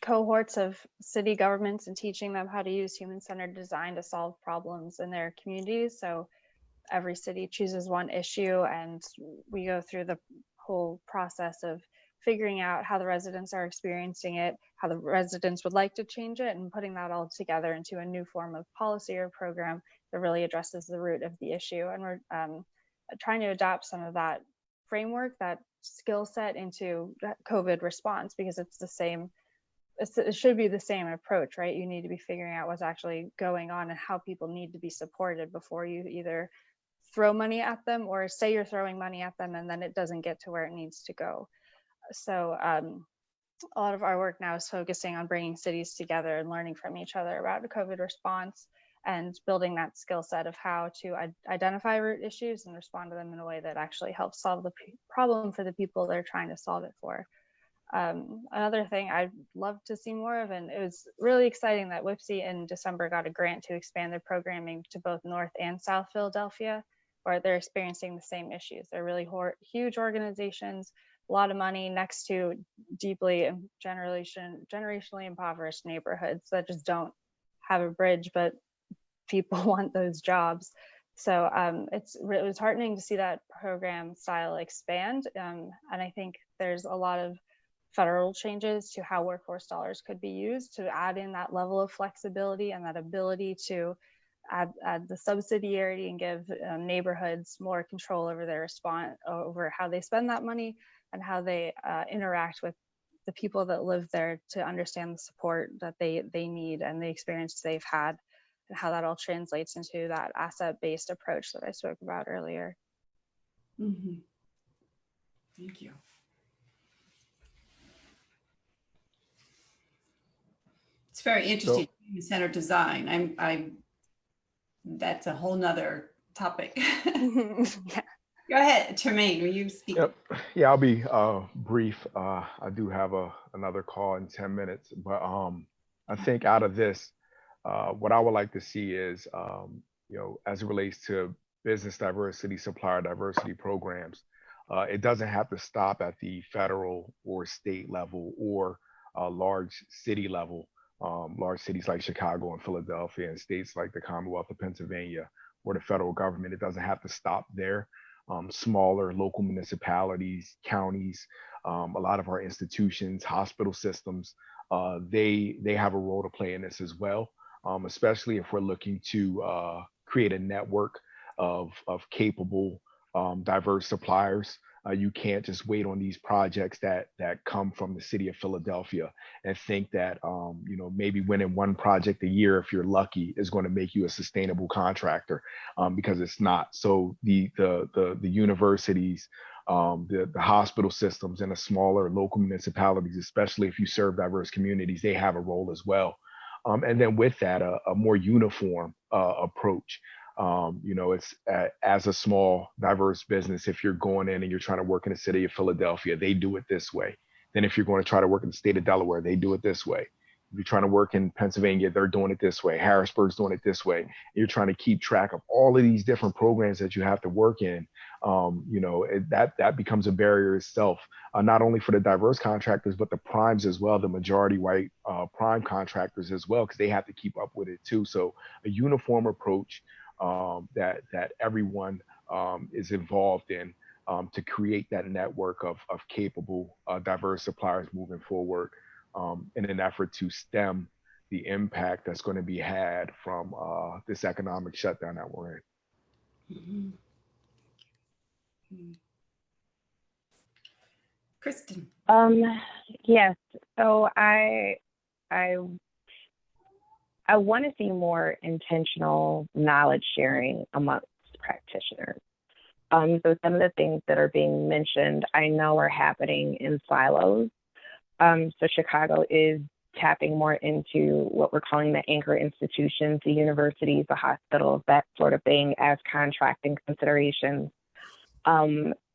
[SPEAKER 4] cohorts of city governments and teaching them how to use human-centered design to solve problems in their communities. So every city chooses one issue, and we go through the whole process of figuring out how the residents are experiencing it, how the residents would like to change it, and putting that all together into a new form of policy or program that really addresses the root of the issue. And we're trying to adapt some of that framework, that skill set, into COVID response, because it's the same. It should be the same approach, right? You need to be figuring out what's actually going on and how people need to be supported before you either throw money at them or say you're throwing money at them and then it doesn't get to where it needs to go. So a lot of our work now is focusing on bringing cities together and learning from each other about the COVID response and building that skill set of how to identify root issues and respond to them in a way that actually helps solve the problem for the people they're trying to solve it for. Another thing I'd love to see more of, and it was really exciting that WIPC in December got a grant to expand their programming to both North and South Philadelphia, where they're experiencing the same issues. They're really huge organizations, a lot of money next to deeply and generationally impoverished neighborhoods that just don't have a bridge, but people want those jobs. So it was heartening to see that program style expand. And I think there's a lot of federal changes to how workforce dollars could be used to add in that level of flexibility and that ability to add the subsidiarity and give neighborhoods more control over their response, over how they spend that money and how they interact with the people that live there, to understand the support that they need and the experience they've had, and how that all translates into that asset-based approach that I spoke about earlier.
[SPEAKER 1] Mm-hmm. Thank you. It's very interesting, human-centered design. That's a whole nother topic.
[SPEAKER 4] Yeah.
[SPEAKER 1] Go ahead, Tremayne, will you speak?
[SPEAKER 6] Yep. Yeah, I'll be brief. I do have another call in 10 minutes, but I think out of this, what I would like to see is, as it relates to business diversity, supplier diversity programs, it doesn't have to stop at the federal or state level or large city level. Large cities like Chicago and Philadelphia and states like the Commonwealth of Pennsylvania or the federal government, it doesn't have to stop there. Smaller local municipalities, counties, a lot of our institutions, hospital systems, they have a role to play in this as well, especially if we're looking to create a network of capable, diverse suppliers. You can't just wait on these projects that come from the city of Philadelphia and think that maybe winning one project a year, if you're lucky, is going to make you a sustainable contractor, because it's not. So the universities, the hospital systems, and the smaller local municipalities, especially if you serve diverse communities, they have a role as well. And then with that, a more uniform approach. It's as a small, diverse business, if you're going in and you're trying to work in the city of Philadelphia, they do it this way. Then if you're going to try to work in the state of Delaware, they do it this way. If you're trying to work in Pennsylvania, they're doing it this way. Harrisburg's doing it this way. You're trying to keep track of all of these different programs that you have to work in. That becomes a barrier itself, not only for the diverse contractors, but the primes as well, the majority white prime contractors as well, because they have to keep up with it too. So a uniform approach that everyone is involved in to create that network of capable, diverse suppliers moving forward in an effort to stem the impact that's going to be had from this economic shutdown that we're in.
[SPEAKER 1] Mm-hmm. Kristin.
[SPEAKER 7] Yes. So I want to see more intentional knowledge sharing amongst practitioners. So some of the things that are being mentioned, I know are happening in silos. So Chicago is tapping more into what we're calling the anchor institutions, the universities, the hospitals, that sort of thing as contracting considerations.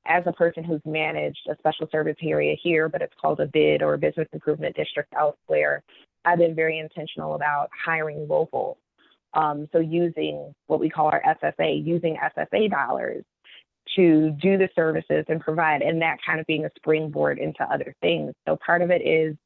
[SPEAKER 7] As a person who's managed a special service area here, but it's called a BID or a business improvement district elsewhere, I've been very intentional about hiring local. So using what we call our SSA, using SSA dollars to do the services and provide, and that kind of being a springboard into other things. So part of it is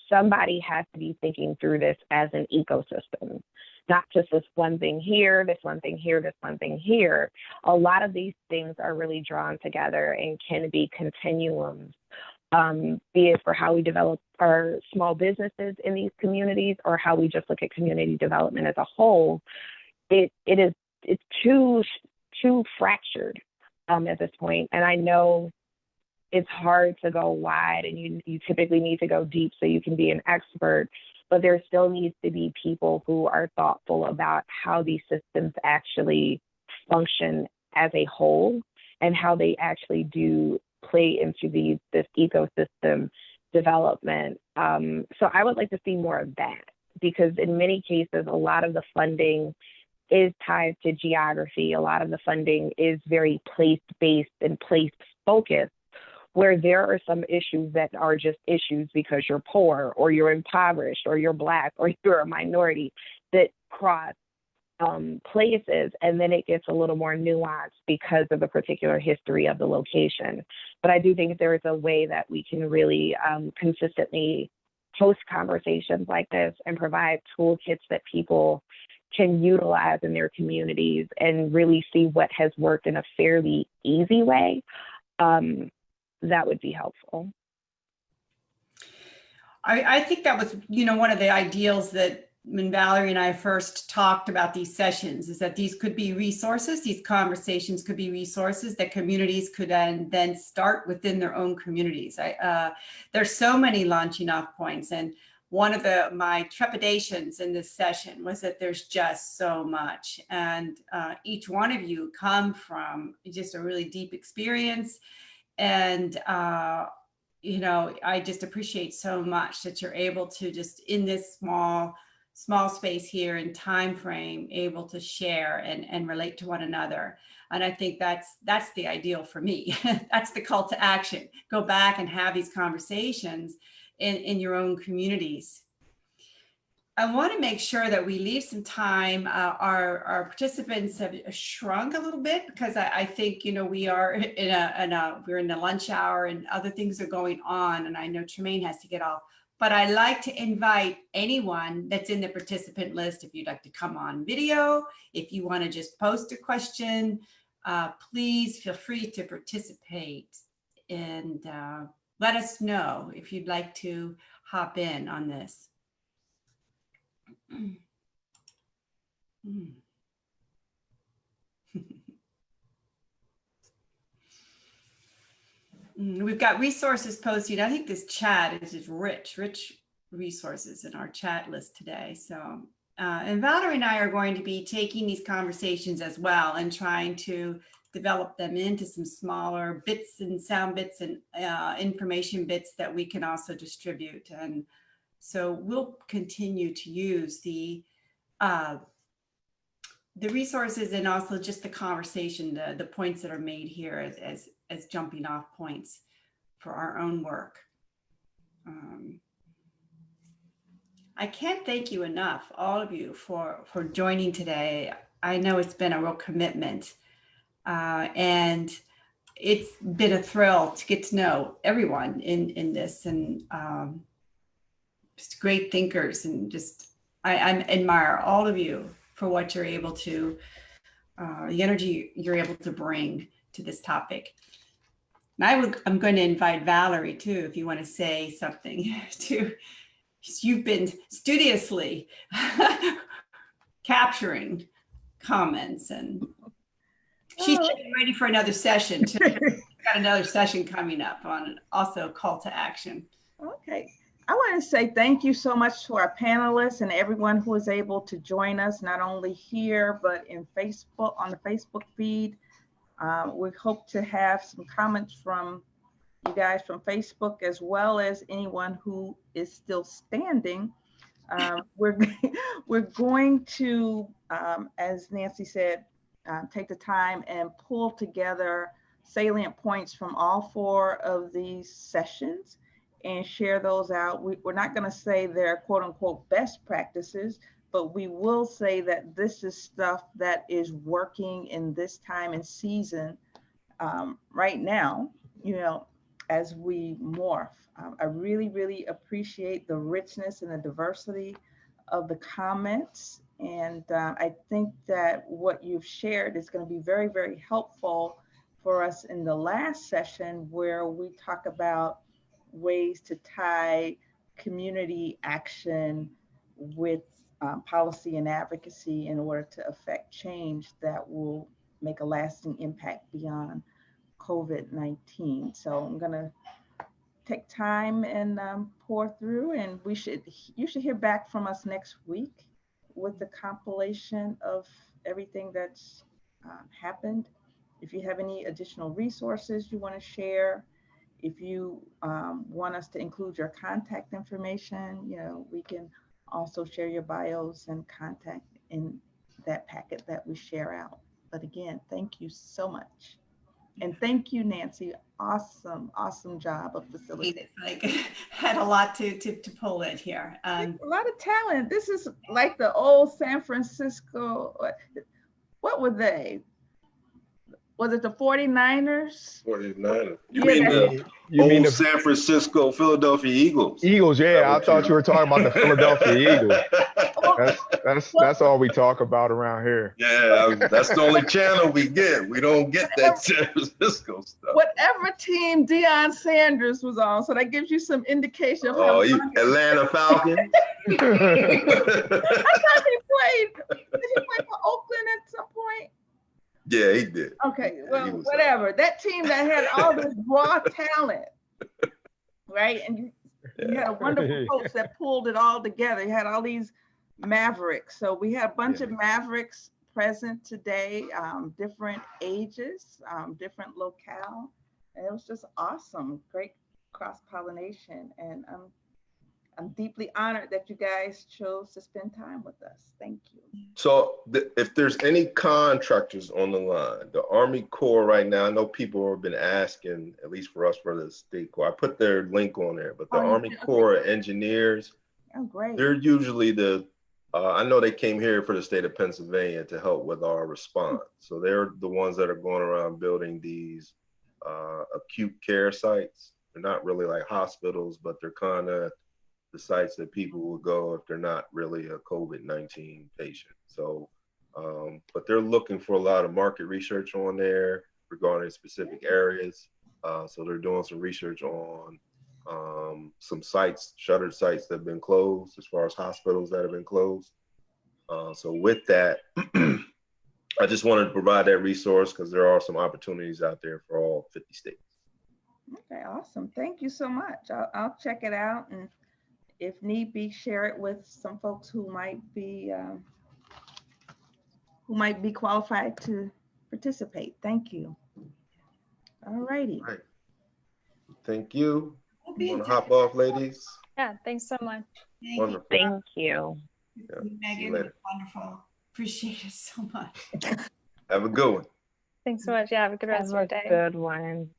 [SPEAKER 7] somebody has to be thinking through this as an ecosystem, not just this one thing here, this one thing here, this one thing here. A lot of these things are really drawn together and can be continuums, be it for how we develop our small businesses in these communities or how we just look at community development as a whole. It's too fractured at this point. And I know it's hard to go wide, and you typically need to go deep so you can be an expert, but there still needs to be people who are thoughtful about how these systems actually function as a whole and how they actually do play into this ecosystem development. So I would like to see more of that, because in many cases, a lot of the funding is tied to geography. A lot of the funding is very place-based and place-focused, where there are some issues that are just issues because you're poor or you're impoverished or you're Black or you're a minority that cross places, and then it gets a little more nuanced because of the particular history of the location. But I do think there is a way that we can really consistently host conversations like this and provide toolkits that people can utilize in their communities and really see what has worked in a fairly easy way. That would be helpful.
[SPEAKER 1] I think that was, one of the ideals that when Valerie and I first talked about these sessions, is that these could be resources, these conversations could be resources that communities could then start within their own communities. There's so many launching off points, and one of my trepidations in this session was that there's just so much, and each one of you come from just a really deep experience, and I just appreciate so much that you're able to just in this small small space here and time frame able to share and relate to one another. And I think that's the ideal for me. That's the call to action. Go back and have these conversations in your own communities. I want to make sure that we leave some time. Our participants have shrunk a little bit because I think, you know, we are we're in the lunch hour and other things are going on. And I know Tremayne has to get off, but I like to invite anyone that's in the participant list. If you'd like to come on video, if you want to just post a question, please feel free to participate and let us know if you'd like to hop in on this. We've got resources posted. I think this chat is just rich resources in our chat list today. So, and Valerie and I are going to be taking these conversations as well and trying to develop them into some smaller bits and sound bits and information bits that we can also distribute. And so we'll continue to use the resources and also just the conversation, the points that are made here as jumping off points for our own work. I can't thank you enough, all of you, for joining today. I know it's been a real commitment, and it's been a thrill to get to know everyone in this, and just great thinkers, and just I admire all of you for what you're able to, the energy you're able to bring to this topic. And I'm going to invite Valerie too, if you want to say something too. You've been studiously capturing comments, and she's getting ready for another session too. Got another session coming up on also call to action.
[SPEAKER 2] Okay. I want to say thank you so much to our panelists and everyone who was able to join us, not only here, but in Facebook, on the Facebook feed. We hope to have some comments from you guys from Facebook, as well as anyone who is still standing. We're going to, as Nancy said, take the time and pull together salient points from all 4 of these sessions and share those out. We're not going to say they're quote unquote best practices, but we will say that this is stuff that is working in this time and season right now, you know, as we morph. I really, really appreciate the richness and the diversity of the comments. And I think that what you've shared is going to be very, very helpful for us in the last session, where we talk about ways to tie community action with policy and advocacy in order to affect change that will make a lasting impact beyond COVID-19. So I'm gonna take time and pour through, and you should hear back from us next week with the compilation of everything that's happened. If you have any additional resources you want to share, if you want us to include your contact information, you know, we can also share your bios and contact in that packet that we share out. But again, thank you so much. And thank you, Nancy. Awesome, awesome job of facilitating.
[SPEAKER 1] Like, had a lot to pull in here.
[SPEAKER 2] A lot of talent. This is like the old San Francisco, what were they? Was it the 49ers?
[SPEAKER 5] 49ers. You
[SPEAKER 2] Yeah,
[SPEAKER 5] mean the San Francisco, Philadelphia Eagles?
[SPEAKER 6] Eagles, yeah. I thought you were talking about the Philadelphia Eagles. That's all we talk about around here.
[SPEAKER 5] Yeah, that's the only channel we get. We don't get that San Francisco stuff.
[SPEAKER 2] Whatever team Deion Sanders was on, so that gives you some indication of how
[SPEAKER 5] Atlanta Falcons.
[SPEAKER 2] I thought he played. Did he play for Oakland at some point?
[SPEAKER 5] Yeah, he did.
[SPEAKER 2] Okay, well, whatever. That team that had all this raw talent, right? And you had a wonderful coach that pulled it all together. You had all these Mavericks. So we had a bunch of Mavericks present today, different ages, different locale. And it was just awesome. Great cross-pollination. And I'm deeply honored that you guys chose to spend time with us. Thank you.
[SPEAKER 5] So if there's any contractors on the line, the Army Corps right now, I know people have been asking, at least for us for the State Corps, I put their link on there, but the Army Corps engineers,
[SPEAKER 2] Oh, great.
[SPEAKER 5] they're usually I know they came here for the state of Pennsylvania to help with our response. So they're the ones that are going around building these acute care sites. They're not really like hospitals, but they're kind of the sites that people will go if they're not really a COVID-19 patient. So, but they're looking for a lot of market research on there regarding specific areas. So they're doing some research on some sites, shuttered sites that have been closed, as far as hospitals that have been closed. So with that, I just wanted to provide that resource because there are some opportunities out there for all 50 states.
[SPEAKER 2] Okay, awesome. Thank you so much. I'll check it out, and if need be, share it with some folks who might be qualified to participate. Thank you. All righty.
[SPEAKER 5] Right. Thank you.
[SPEAKER 1] We'll be
[SPEAKER 5] You
[SPEAKER 1] in
[SPEAKER 5] want to
[SPEAKER 1] touch.
[SPEAKER 5] hop off, ladies?
[SPEAKER 4] Yeah, thanks so much.
[SPEAKER 1] Thank
[SPEAKER 5] Wonderful.
[SPEAKER 7] Thank you.
[SPEAKER 1] you,
[SPEAKER 5] Yeah, see you
[SPEAKER 1] Megan.
[SPEAKER 5] later.
[SPEAKER 1] Wonderful. Appreciate it so much.
[SPEAKER 5] Have a good one.
[SPEAKER 4] Thanks so much. Yeah, have a good rest
[SPEAKER 7] Have
[SPEAKER 4] of your
[SPEAKER 7] a
[SPEAKER 4] day.
[SPEAKER 7] good one.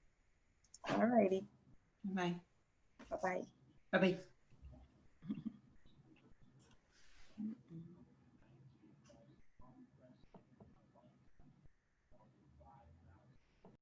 [SPEAKER 2] All righty.
[SPEAKER 1] Bye.
[SPEAKER 2] Bye-bye.
[SPEAKER 1] Bye-bye.